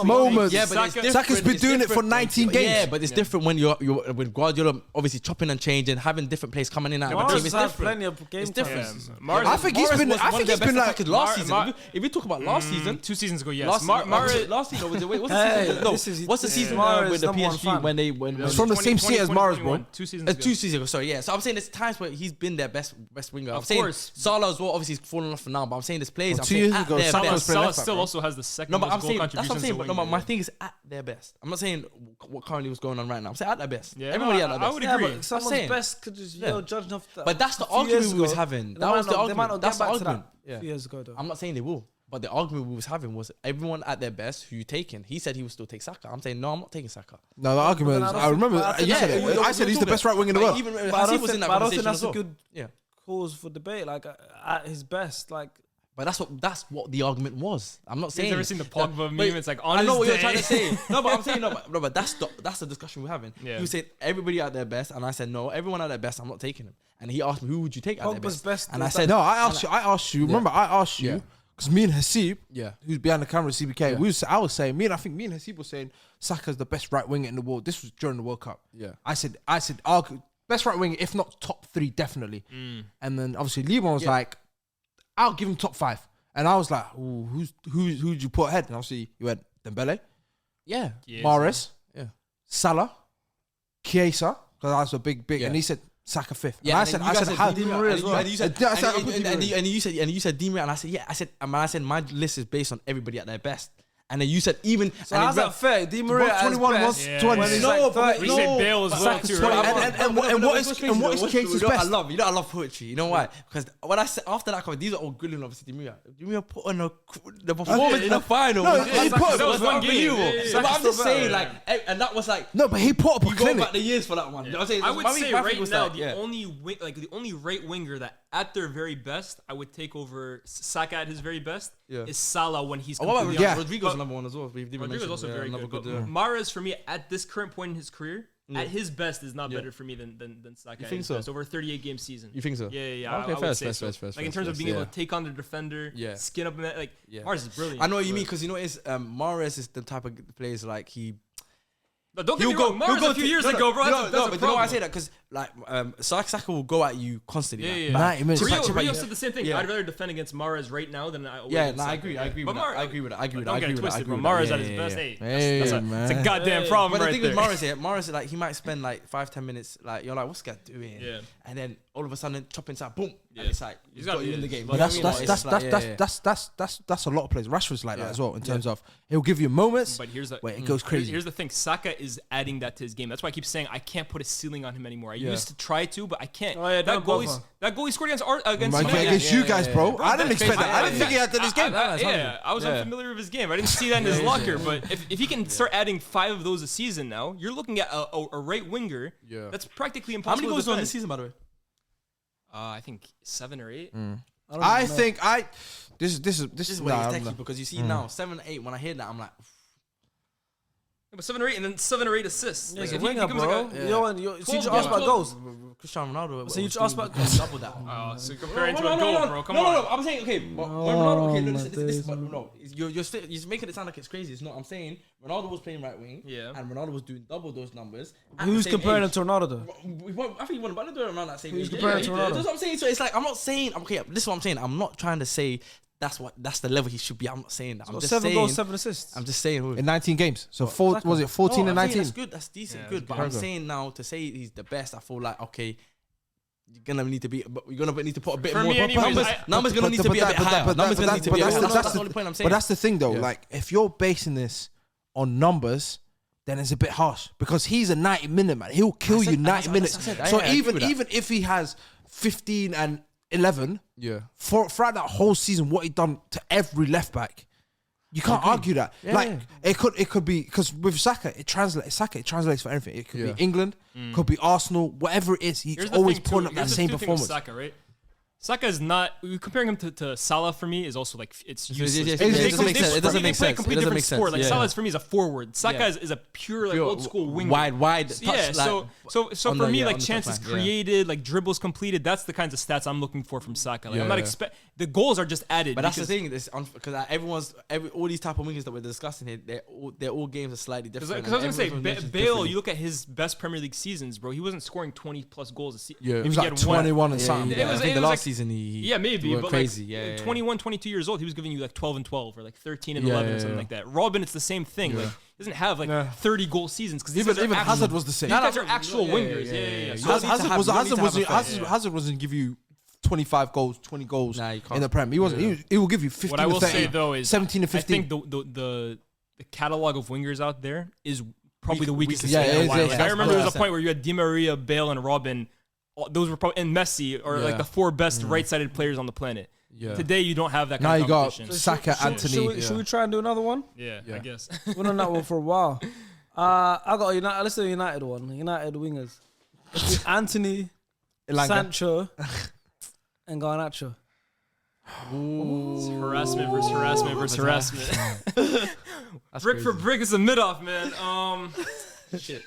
moments. Yeah, but Saka's been doing it for 19 games. Yeah, but it's different when you're with Guardiola obviously chopping and changing, having different players coming in and out of the team. It's different. Plenty of game It's different. I think he's been like last season. If we talk about last season, 2 seasons ago, yes. Last season was what's the season with the PSG when it's from the same city as Mahrez, bro. 2 seasons ago. 2 seasons ago, sorry, yeah. So I'm saying there's times where he's been their best winger. I'm saying Salah as well, obviously he's fallen off for now, but I'm saying there's players. 2 years ago, Salah still also has the second most goal contributions. That's what I'm saying, but my thing is at their best. I'm not saying what currently was going on right now. I'm saying at their best. Yeah, everybody at their best. I would agree. But someone's best could just judging off that. But that's the argument we was having. That was the argument. That's the argument. A few years ago, though. I'm not saying they will. But the argument we was having was everyone at their best, who you taking? He said he would still take Saka. I'm saying, no, I'm not taking Saka. No, the argument is, I remember, you said it. I said he's the best right wing in the world. Even But I Hasib was in that don't think conversation that's as a well. good Yeah. cause for debate. Like, at his best, like... But that's what the argument was. I'm not saying... You've never seen the Pogba meme? It's like, on I his know what you're day. trying to say. No, but I'm saying, but that's the discussion we're having. Yeah. You said everybody at their best, and I said, no, everyone at their best, I'm not taking him. And he asked me, who would you take at their Pogba's best? best. And I said, No, I asked you. Remember, I asked you, because me and Hasib, Yeah. who's behind the camera, CBK, I was saying, me and Hasib was saying, Saka's the best right winger in the world. This was during the World Cup. Yeah. I said, best right winger, if not top 3, definitely. And then obviously Liban was like, I'll give him top 5. And I was like, who'd you put ahead? And obviously you had Dembele, Yeah. Mahrez, Yeah. Salah, Chiesa, because I was a big, and he said Saka 5th. Yeah, and I said, how? Di Maria as well. And you said Di Maria, and I said, yeah. I said my list is based on everybody at their best. And then you said even. So how's that fair? Di Maria at 21 his was best. 20. No, but We said Bale as well too, right? And what is Chiesa's best? I love poetry. You know why? Because when I said after that comment, these are all good enough. Di Maria put on the performance in the final. No, he put. That was one game. But I'm just saying, like, and that was like. No, but he put up a You go clinic. back the years for that one. You know what I'm saying? I would say right now the only. only right winger that at their very best I would take over Saka at his very best is Salah when he's completely Yeah, Rodrigo's another one as well. Rodrigo's also very good. But Yeah. Mahrez for me at this current point in his career, at his best is not better for me than Saka. You think at his so? best. Over a 38 game season. You think so? Yeah. Okay, I would fair, say so. fair, Like in terms of being able to take on the defender, skin up, like Mahrez is brilliant. I know what you mean because you know it's Mahrez is the type of players like he. But don't get me wrong, Mahrez a few years ago, bro. But you know why I say that? Because like Saka will go at you constantly. Yeah. 90 minutes. Rio said the same thing. Yeah. I'd rather defend against Mahrez right now than I. I agree. I agree with that. Don't get it twisted, bro. Mahrez at his best. Hey, that's a goddamn problem But the right thing there. with Mahrez, like he might spend like 5-10 minutes, like you're like, what's guy doing? Yeah. And then all of a sudden, chop inside, boom, and it's like he's got you in the game. But that's a lot of players. Rashford's like that as well in terms of he'll give you moments, But here's the where it goes crazy. Here's the thing: Saka is adding that to his game. That's why I keep saying I can't put a ceiling on him anymore. I used to try to, but I can't. Oh, yeah, that goal he scored against Against you guys, bro. I didn't expect that. I didn't think he had that in his game. I was unfamiliar with his game. I didn't see that in his locker. But if he can start adding 5 of those a season now, you're looking at a right winger that's practically impossible. How many goals to on defend. this season, by the way? I think 7 or 8. I think this This is where it's techie because you see now 7-8. When I hear that, I'm like, But 7 or 8, and then 7 or 8 assists. Yeah, Like, he's a if he winger, becomes bro. like a, You know when you see, you asked about 12. goals. Cristiano Ronaldo. So you was asked doing about double that. Oh, so you're comparing to a goal, bro. Come on. No. I'm saying okay. But when Ronaldo, okay, look, you're making it sound like it's crazy. It's not. I'm saying Ronaldo was playing right wing. Yeah. And Ronaldo was doing double those numbers. Who's comparing him to Ronaldo though? I think he won a Ballon d'Or around that same Who's age. comparing to Ronaldo? That's what I'm saying. So it's like I'm not saying. Okay, this is what I'm saying. I'm not trying to say that's the level he should be. I'm not saying that. I'm just 7 saying. goals, 7 assists. I'm just saying. In 19 games. So was it 14 and 19? That's good. That's decent. Yeah, good. But I'm saying now to say he's the best, I feel like okay. You're gonna need to be, but you're gonna need to put a bit For more. me anyways, numbers gonna need to be a bit higher. Numbers gonna need to be. That's the only point I'm saying. But that's the thing, though. Yeah. Like, if you're basing this on numbers, then it's a bit harsh because he's a 90-minute man. He'll kill you 90 minutes. So even if he has 15 and 11, throughout that whole season, what he done to every left back, you can't argue that. It could be because with Saka, it translates for everything. It could be England, could be Arsenal, whatever it is. He's always pulling up that same performance. Saka, right? Saka is not. Comparing him to Salah for me is also like it's useless. It doesn't make sense. It doesn't make sense. A complete different sport. Like Salah for me is a forward. Saka is a pure like old school winger. Wide. Yeah. So for me, like chances created, like dribbles completed. That's the kinds of stats I'm looking for from Saka. Like I'm not the goals are just added. But that's the thing. Because all these type of wingers that we're discussing here, they're all games are slightly different. Because I was gonna say Bale. You look at his best Premier League seasons, bro. He wasn't scoring 20+ goals a season. Yeah, he was like 21 and something. I think the last season maybe, but crazy. Like 21, 22 years old, he was giving you like 12 and 12 or like 13 and 11 or something like that. Robin, it's the same thing. Like he doesn't have like 30 goal seasons because even Hazard was the same. These guys are actual wingers. Hazard wasn't give you 25 goals, 20 goals in the Prem. He wasn't. He will give you 15. What I will say though is 17 and 15. I think the catalog of wingers out there is probably the weakest. I remember there was a point where you had Di Maria, Bale, and Robin. Those were probably and Messi are like the 4 best right-sided players on the planet. Today you don't have that kind of competition. Now you got Saka, Anthony. Should we try and do another one? Yeah. I guess. We've done that one for a while. I got a United. Let's do a United one. United wingers. Let's do Anthony, Sancho, and Garnacho. Harassment versus harassment. Brick for brick is a mid-off, man. Shit.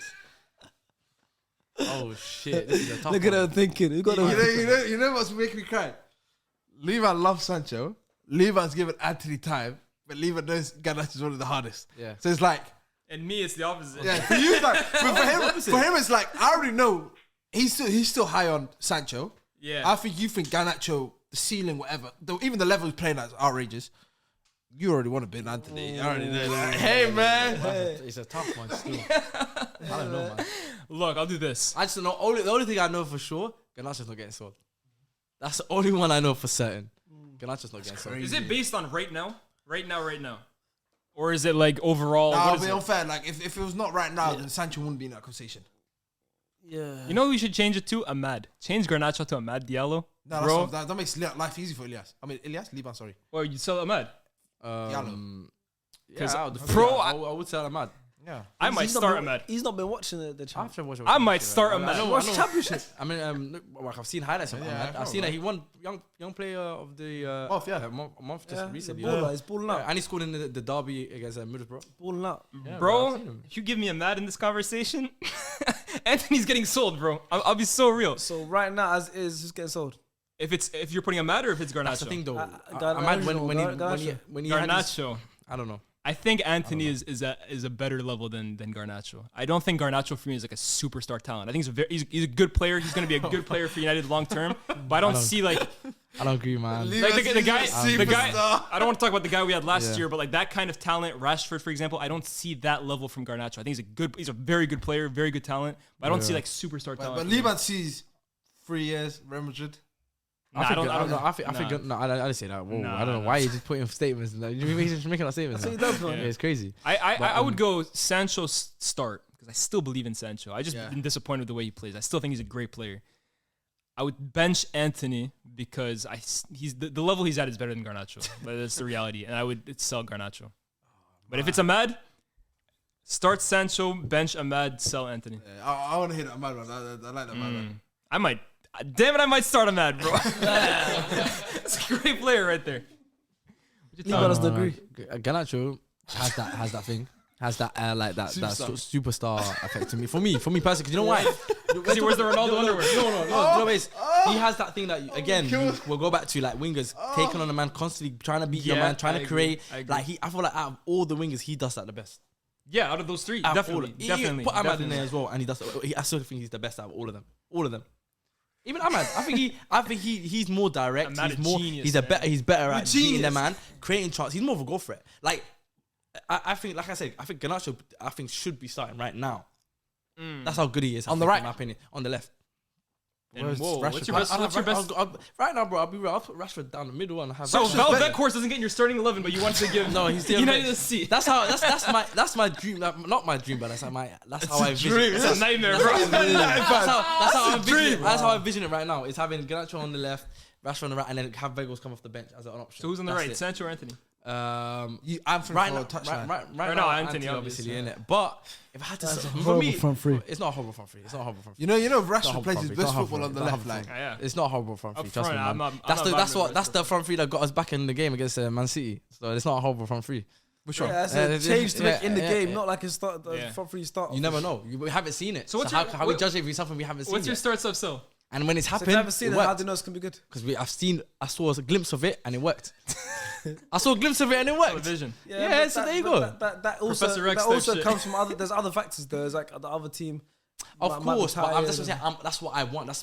Oh shit! This is a tough Look at them thinking. You know what's making me cry? Levan loves Sancho. Levan's given Anthony time, but Levan knows Garnacho is one of the hardest. Yeah. So it's like, and me, it's the opposite. yeah. For you, like, but for him, it's like I already know he's still high on Sancho. Yeah. I think you think Garnacho, the ceiling, whatever, even the level he's playing at is outrageous. You already want to be Anthony. I already know that. Hey, man. It's a tough one still. I don't know, man. Look, I'll do this. I just know. The only thing I know for sure, Garnacho's not getting sold. That's the only one I know for certain. Garnacho's not getting sold. Is it based on right now? Right now? Or is it like overall? Nah, I'll be unfair. Like, if it was not right now, then Sancho wouldn't be in that conversation. Yeah. You know who we should change it to? Ahmad. Change Garnacho to Ahmad Diallo. No, bro. That makes life easy for Elias. I mean, Liban, sorry. Or you sell Ahmad. Yeah, I would say Ahmad. Yeah, I might start Ahmad. He's not been watching the challenge. I might start Ahmad. Watch championship. I mean, I've seen highlights of Ahmad. I've seen that he won young player of the month just recently. He's balling out. And he scored in the derby against Middlesbrough. Balling out. Yeah, bro, if you give me Ahmad in this conversation, Anthony's getting sold, bro. I'll be so real. So right now, as is, who's getting sold? If you're putting Ahmad or if it's Garnacho. That's the thing, though. Ahmad when he had his, Garnacho. I don't know. I think Anthony is a better level than Garnacho. I don't think Garnacho for me is like a superstar talent. I think he's a good player. He's going to be a good player for United long term. But I don't see like. I don't agree, man. Like the guy. I don't want to talk about the guy we had last year, but like that kind of talent, Rashford, for example, I don't see that level from Garnacho. I think he's a very good player, very good talent. But I don't see like superstar talent. But Liban sees 3 years Real Madrid. I don't know. I didn't say that. Whoa, I don't know why you just putting statements. Like, you're just making that statements. That's what he does, man. Yeah, it's crazy. I would go Sancho start because I still believe in Sancho. I just been disappointed with the way he plays. I still think he's a great player. I would bench Anthony because he's the level he's at is better than Garnacho. But that's the reality, and I would sell Garnacho. But if it's Ahmad, start Sancho, bench Ahmad, sell Anthony. Yeah, I want to hit Ahmad one. I like that one. I might. Damn it, I might start Ahmad, bro. That's a great player right there. Liban doesn't agree. Garnacho has that thing. has that that superstar effect to me. For me personally, because you know why? Because he wears the Ronaldo underwear. No, he has that thing that again we'll go back to, like wingers taking on a man, constantly trying to beat your man, trying to create. Like I feel like out of all the wingers, he does that the best. Yeah, out of those three, definitely. Put Ahmad in there as well, and he does. I still think he's the best out of all of them. All of them. Even Ahmad, I think he's more direct. He's better at beating the man, creating chances. He's more of a goal threat. Like I think, like I said, I think Garnacho, should be starting right now. That's how good he is. On the right, in my opinion. On the left. What's your best? Right now, bro, I'll be real. I'll put Rashford down the middle and have. So Val course doesn't get in your starting 11, but you want to give. No, he's the United a seat. That's my dream. Not my dream, but that's how I envision it. It's a nightmare, bro. That's how I envision it right now. It's having Garnacho on the left, Rashford on the right, and then have Weghorst come off the bench as an option. So who's on the right, Sancho or Anthony? I'm right now, Anthony, obviously in it. But if I had to, for me, front three. It's not a horrible front three. You know, Rashford plays his best football on the left. Like, it's not a horrible front three. Trust me, man. That's the front three that got us back in the game against Man City. So it's not a horrible front three. Which one? That's a change to make in the game, not like a front three start. You never know. We haven't seen it. So how we judge it if it's something we haven't seen? What's your start sub so? And when it's happened, if you haven't seen it, how do you know it's gonna be good? Because I saw a glimpse of it and it worked. I saw a glimpse of it and it worked. Vision. Yeah, so there you go. That also comes from other. There's other factors. There's like the other team. Of course, but that's what I want. That's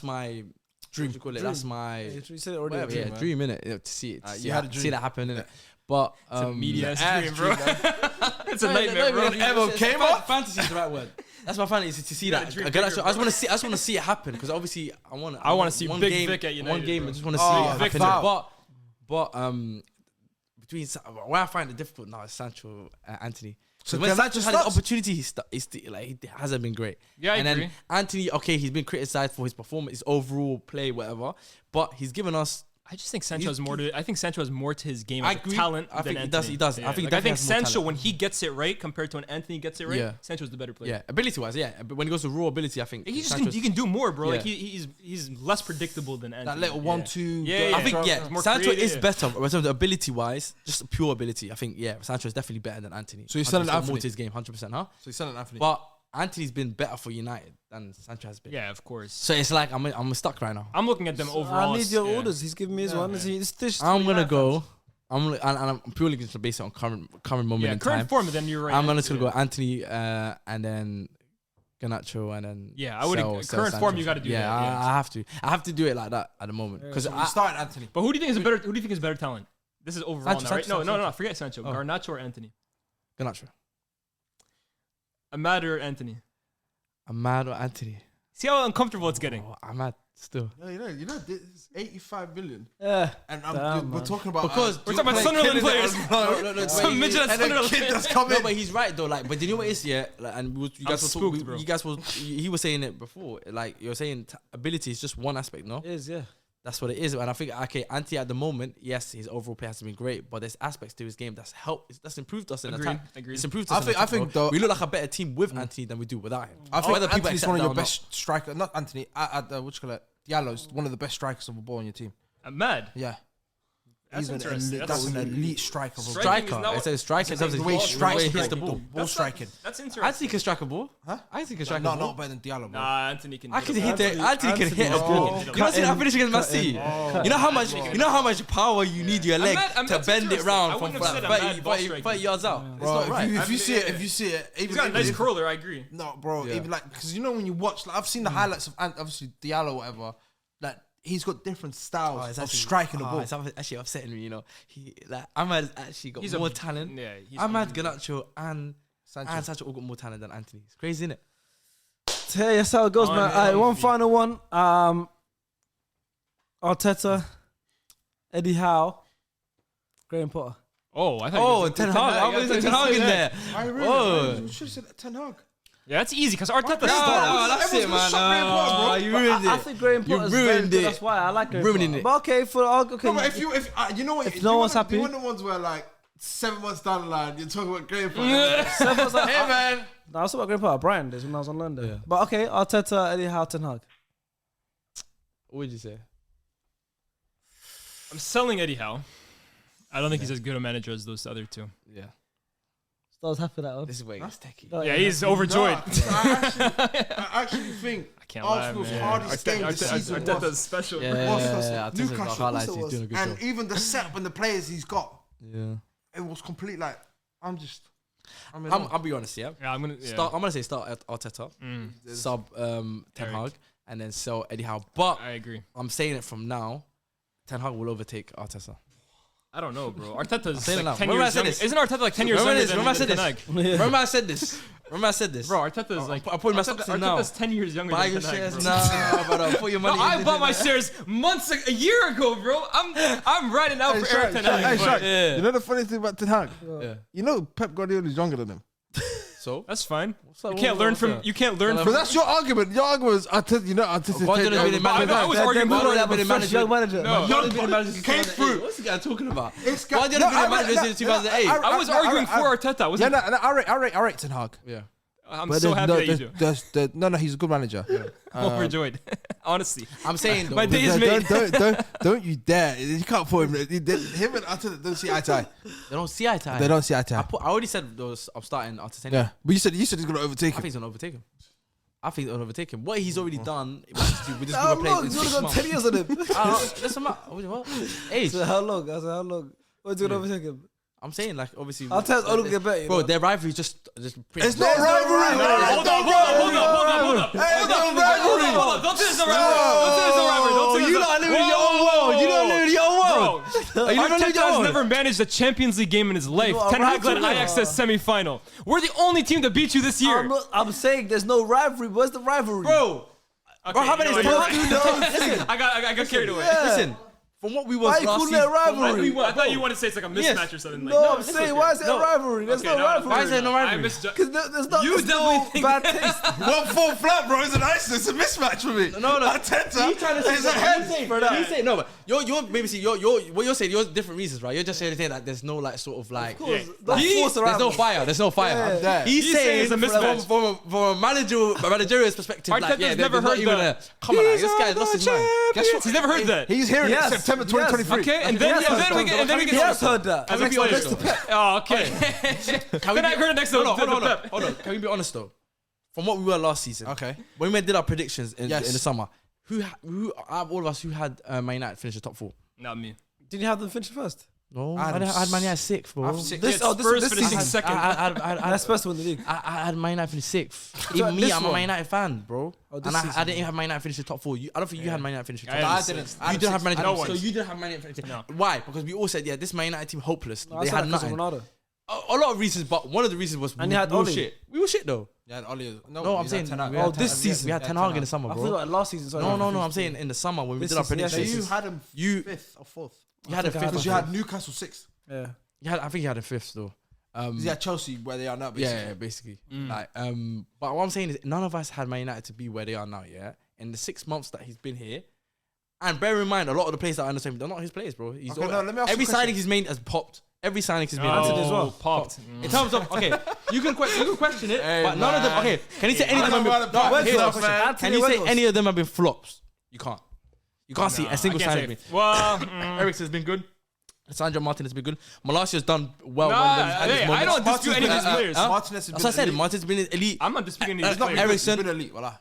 my dream. Call it. That's my. You said it already. Yeah, dream innit? To see it. You had a dream. See that happen innit? But it's a media dream, bro. It's a nightmare, bro. Ever came up. Fantasy is the right word. That's my fantasy to see that. I just want to see it happen because obviously I want to see Big Vic at United. One game, I just want to see it happen. But between where I find it difficult now is Sancho, Anthony. So when Sancho had his opportunity, he hasn't been great. Yeah, I agree. Then Anthony, okay, he's been criticised for his performance, his overall play, whatever. But he's given us. I just think Sancho has more to. I think Sancho has more to his game as a talent than Anthony. He does. Yeah. I think Sancho, when he gets it right, compared to when Anthony gets it right, Sancho's the better player. Yeah, ability-wise, yeah. But when he goes to raw ability, I think he can do more, bro. Like he's less predictable than Anthony. That little 1-2. Yeah. I think Sancho is better in terms of ability-wise, just pure ability. I think Sancho is definitely better than Anthony. So he's selling Anthony more to his game, 100%, huh? So he's selling Anthony. But Anthony's been better for United than Sancho has been. Yeah, of course. So it's like I'm stuck right now. I'm looking at them overall. I need your orders. He's giving me his one. I'm gonna go. I'm purely going to base it on current moment in time. Current form. Then you're right. I'm gonna go Anthony and then Garnacho and then I would current form. You got to do that. Yeah, I have to do it like that at the moment because I started Anthony. But who do you think is better? Who do you think is better talent? This is overall now, right? No. Forget Sancho. Garnacho or Anthony? Garnacho. Ahmad or Anthony? Ahmad or Anthony? See how uncomfortable it's getting. Ahmad still. You know, it's 85 million. Yeah. And we're talking about because we're talking about Sunderland players. No, some midget at Sunderland players. No, but he's right though. Like, but you know what it is, yeah. Like, and you guys were he was saying it before. Like you're saying, ability is just one aspect, no? It is, yeah. That's what it is, and I think Anthony at the moment, yes, his overall play hasn't been great, but there's aspects to his game that's improved us in attack. It's improved us. I think though, we look like a better team with Anthony than we do without him. I think Anthony's one of your best strikers. Not Anthony. What you call it? Diallo's one of the best strikers of a ball on your team. Mad. Yeah. That's interesting. That's an elite striker. It's a striker. The way he strikes, he hits the ball. Ball striking. That's interesting. Anthony can strike a ball. Huh? Anthony can strike a ball. Not better than Diallo. Nah, Anthony can. Anthony can hit a ball. You know what I finished against Man City. You know how much power you need your leg to bend it round from 30 yards out. It's not right. If you see it, he's got a nice curler. I agree. No, bro. Even like because you know when you watch, like I've seen the highlights of obviously Diallo or whatever. Like he's got different styles of striking the ball. It's actually upsetting me, you know. Ahmad actually got more talent. Yeah, Ahmad, Garnacho, and Sancho all got more talent than Anthony. It's crazy, isn't it? Yeah, that's how it goes, man. Alright, one final one. Arteta, Eddie Howe, Graham Potter. Oh, I thought. Ten Hag. I was Ten Hag in there. You should have said Ten Hag. Yeah, that's easy because Arteta No, that's it, man. You ruined it. I think Graham Potter's very good. That's why I like Graham Potter. it. But okay, No, but if you know what, if no one's happy, you're one of the ones where like 7 months down the line, you're talking about Graham Potter. 7 months like, Hey, man. No, I was talking about Graham Potter. Brian did when I was on London. Yeah. But okay, Arteta, Eddie Howe, Ten Hag. What would you say? I'm selling Eddie Howe. I don't think he's as good a manager as those other two. Yeah. I was happy that one. This is where it's techie. Yeah, he's overjoyed. I actually think Can't lie, Arsenal's man. hardest game this season Arteta's was special. Newcastle. He's doing a good And job. even the setup and the players he's got, Yeah. it was complete. Like I'll be honest, yeah. Yeah, I'm gonna say start at Arteta, sub Ten Eric. Hag, and then sell Eddie Howe. But I agree. I'm saying it from now, Ten Hag will overtake Arteta. I don't know, bro. Arteta's saying it now. like 10 Remember I years said younger. this? Isn't Arteta like 10 years younger than Ten Hag? Remember I said this. Remember I said this. Bro, Arteta's like... I put my stocks in now. Arteta's 10 years younger Buy than your Ten Hag, shares bro. now, brother. Put your money. No, I bought my shares a year ago, bro. I'm riding out for Eric Ten Hag. Hey, Shaq, Yeah. you know the funny thing about Ten Hag? Yeah. You know Pep Guardiola is younger than him. So That's fine. up? You can't learn from... You can't learn But from... that's your argument. Your argument is Arteta. You know Arteta's Guardiola's been in manager. I was arguing They're about good it. at a fresh young manager. No. Guardiola's been in manager since Came 2008. through. What's the guy talking about? It's Guardiola's been in manager since 2008. I was arguing for Arteta. I Yeah, wasn't... I rate Ten Hag. Yeah. I'm so happy that you do. No, he's a good manager. I'm overjoyed. Honestly. I'm saying though. My day is made. Don't you dare! You can't put him. Him and Arteta don't see eye to eye. They don't see eye to eye. They don't see eye to eye. I already said those. I'm starting Arteta. Yeah, but you said he's gonna overtake I him. think he's gonna overtake him. What he's already done with this How group of long? players He's in only 6 got 10 years on him. months. Listen, what? Age. So how long? I said, how long? What's going to overtake him? I'm saying like obviously. I'll tell only get better. Bro, their rivalry just. It's not rivalry. Hold up. It's not rivalry. Don't say it's a rivalry. You don't live in your own world. You don't live in your own world. Arteta has never managed a Champions League game in his life. No, Ten Hag led right. Ajax to semi-final. We're the only team that beat you this year. I'm saying there's no rivalry. Where's the rivalry? Bro, how many? Listen, I got carried away. Yeah. Listen. From what we Why was you last calling it season, a rivalry? I thought you wanted to say it's like a mismatch or something. Like, No, I'm saying, why is it a rivalry? There's no rivalry. Why is there no rivalry? Because there's not You there's no definitely think bad taste. 1-4 flat, bro. It's a mismatch for me. No. Arteta You trying to say is ahead. You say no, but you're maybe see what you're saying. You're different reasons, right? You're just saying that there's no like sort of like. Of course, Yeah. don't force a There's no rivalry. fire. There's no fire. Yeah. He's saying it's a mismatch. from a managerial perspective. Like, Arteta's never there's not heard even that. Come on, this guy lost his mind. Guess what? He's never heard that. He's hearing it Yes. September 2023. Okay, and then we He get. has heard that. Can we be honest though? Oh, okay. Then I heard it next to Hold on. Pep. Can we be honest though? From what we were last season, Okay. when we did our predictions in Yes. the summer, who out of all of us who had Man United finish the top 4? Not me. Did you have them finish first? No, I I had Man United 6th, bro. Spurs finishing second. That's first to win the league. I had Man United finish 6th. Even me, this I'm a one? Man United fan, bro. Oh, this And I season. didn't have Man United finish the top 4. I don't think you had Man United finish the top I 4. had I didn't. You didn't have Man No United. one. So you didn't have Man United finish. No. Why? Because we all said, yeah, this Man United team hopeless. No, I They said had that 'cause of nothing. Ronaldo. A lot of reasons, but one of the reasons was And we you had were Oli. shit. We were shit though. Yeah, Oli. No, I'm saying Oh, this season. we had Ten Hag in the summer, I bro. thought like last season. Sorry, No, I'm saying in the summer when we This did our season, yeah, predictions. this You had him You 5th or 4th. you had a I think I fifth. Because you had Newcastle 6th. Yeah. I think you had a 5th still. You had Chelsea where they are now. Basically. Yeah, basically. Like, but what I'm saying is, none of us had Man United to be where they are now. Yeah, in the 6 months that he's been here, and bear in mind, a lot of the players that I understand, they're not his players, bro. He's Okay, no, let me ask you every a question. signing he's made has popped. Every signing he's made Anthony has as well. Popped. In terms of you can question it, Hey, but none of them. man. Okay, can you say any of them? I know Have about been, the here's the Wentworth, question. man. Can you say Wentworth. any of them have been flops? You can't. You can't see a single signing. Been. Well, Eriksen's been good. Sandro Martin has been good. Malasia's done well. I don't dispute any of these players. Martinez has That's what I been said. elite. Martin's been elite. I'm not disputing any of It's these not players. Eriksen. He's been elite. Voila.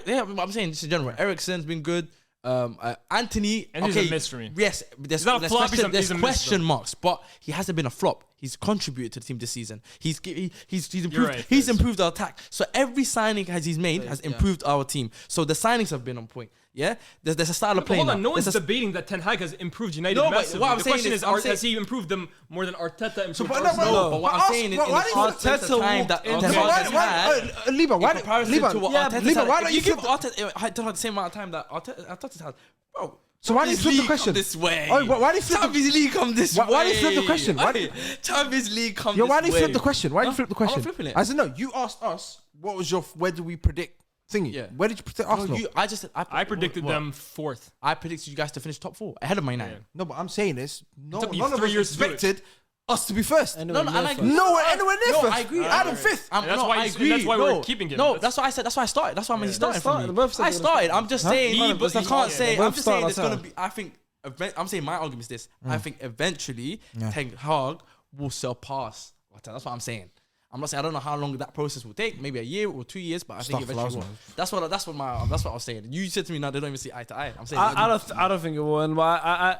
Yeah, but I'm saying just in general. Eriksen's been good. Anthony, And he's okay, a miss for me. Yes, there's not a flop, he's a miss, question marks, but he hasn't been a flop. He's contributed to the team this season. He's improved. right, He's Fizz. improved our attack. So every signing he's made has improved our team. So the signings have been on point. Yeah, there's a style of But play. hold on, no one's There's a- debating that Ten Hag has improved United No, but massively. what I'm The saying question is, is, I'm saying- has he improved them more than Arteta improved but Arsenal? No, but what I'm saying is, in the why do you- short space of Arteta time that walked Ten into- Hag has had, Liba, why in comparison Liba, to what yeah, Arteta's Liba, had, why don't if you give flip- Arteta the same amount of time that Arteta's had, bro. So why do you Champions flip the League question? come this way? Oh, why do you flip the- Champions League come this way? Why do you flip the question? Why- Champions League come Yo, this way? why do you flip the question? Why do you flip the I'm not question? flipping it. I said no. You asked us what was where do we predict thingy? Yeah. Where did you predict No, Arsenal? I predicted what? them fourth. I predicted you guys to finish top 4 ahead of Man United. No, but I'm saying this. No, took me none of 3 us years to do it. expected us to be first. Anyway, No, and I agree. Nowhere, anywhere near No, first. I agree. Adam fifth. And that's no, why I he's- agree. that's why we're keeping him. No, That's- that's what I said. That's why I started. That's why I'm starting from started. me. Both said I they were started. I'm just saying. He- I but he- can't yeah, say. they I'm both just saying started it's gonna outside. be. I think. I'm saying my argument is this. I think eventually Ten Hag will surpass Arteta. That's what I'm saying. I'm not saying I don't know how long that process will take. Maybe a year or 2 years, but I think eventually will. That's what I was saying. You said to me, no, they don't even see eye to eye. I'm saying I don't think it will. But I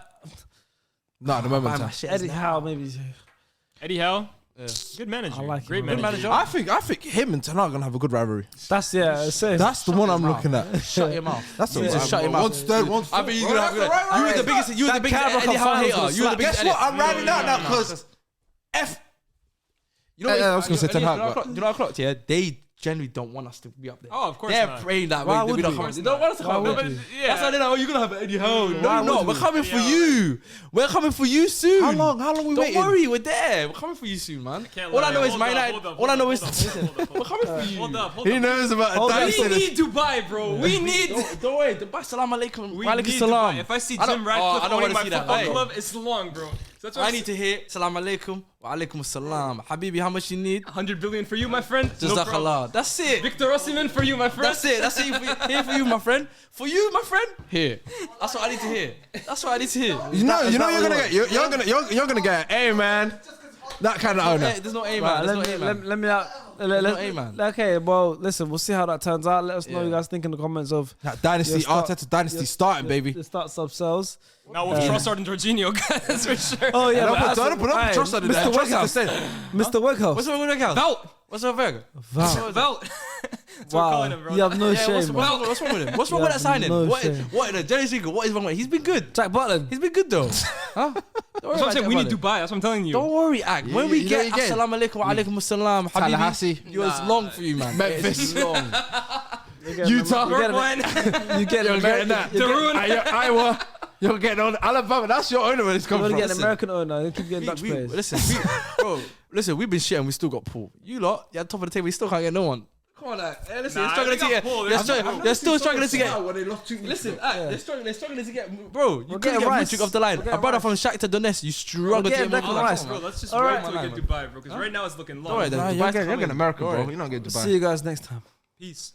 no, at the moment. Eddie Howe maybe. Eddie Howe. Yeah. Good manager. I like Great him. manager. I think him and Ten Hag are gonna have a good rivalry. That's safe. That's the one I'm looking at. Shut your mouth. That's the You one. just shut your mouth. One's third, one's I mean, you were the biggest Eddie Howe hater. You were the biggest. Guess what? I'm riding out now because You know, I was gonna say Ten Hag. You know, I clocked here. They generally don't want us to be up there. Oh, of course They're not. praying that Why we would don't we? come. They don't want us to come. would But we? That's why they're like, oh, you're gonna have an Eddie Howe. No, Why no, would we're we? coming for you. We're coming for you soon. How long we Don't waiting? worry, we're there. We're coming for you soon, man. All I know is Man United. All I know is we're coming for you. Hold up. He knows about a We need Dubai, bro. We need. Don't worry. Dubai, salam alaikum. We Wa need alaikum salam. Dubai. If I see I don't- Jim Ratcliffe I don't owning wanna my see that. football Hey. club, it's long, bro. So that's what I need to hear salam alaikum wa alaikum salam. Habibi, how much you need? 100 billion for you, my friend. No problem. Jazakallah. That's it. Victor Osimhen for you, my friend. That's it. That's it. Here for you, my friend. For you, my friend. Here. That's what I need to hear. That's what I need to hear. You know you're gonna get an A, man. That kind of owner. There's no A, man. There's no A, man. Let me out. No A, man. Okay, well, listen, we'll see how that turns out. Let us know what you guys think in the comments of That dynasty, Arteta dynasty starting, baby. the start sub sales. Now with Trossard and Jorginho, guys, for sure. Oh yeah, Don't put up trust on it. Mr. Weghouse. Mr. Weghouse. What's wrong with that? Velt. What's wrong with that? Velt. That's what we're calling him, Wow, bro. you have no Yeah, shame. man. what's wrong with him? What's wrong with that signing? no What shame. in a Jerry Siegel? What is wrong with him? He's been good. Jack Butland. He's been good though. Huh? That's what I'm saying. We need Dubai. That's what I'm telling you. Don't worry, Ag. When we you know get you get- assalamu alaikum wa alaikum assalam, Tallahassee. habibi, it's long for you, man. Memphis. It's long. Utah. You're One. getting that. Darun. Iowa. You're getting on Alabama. That's your owner when it's You're coming gonna from. get an American owner. You keep getting Dutch players. Listen, we've been shit and we still got Paul. You lot, you're top of the table, we still can't get no one. Come on, listen, Nah, they're struggling they to got get. Paul. They're still struggling to get. When they lost 2 weeks Listen, ago. they're struggling to get. Bro, you We're couldn't getting get Rice. Mudryk off the line. We're A getting brother Rice. from Shakhtar Donetsk, you struggle to getting get Declan Mudryk. Rice. Bro, let's just All wait right. until we get Dubai, bro. Because right now it's looking long. Don't worry, then. Nah, Dubai's you're coming. getting American, Don't bro. worry. You're not getting Dubai. See you guys next time. Peace.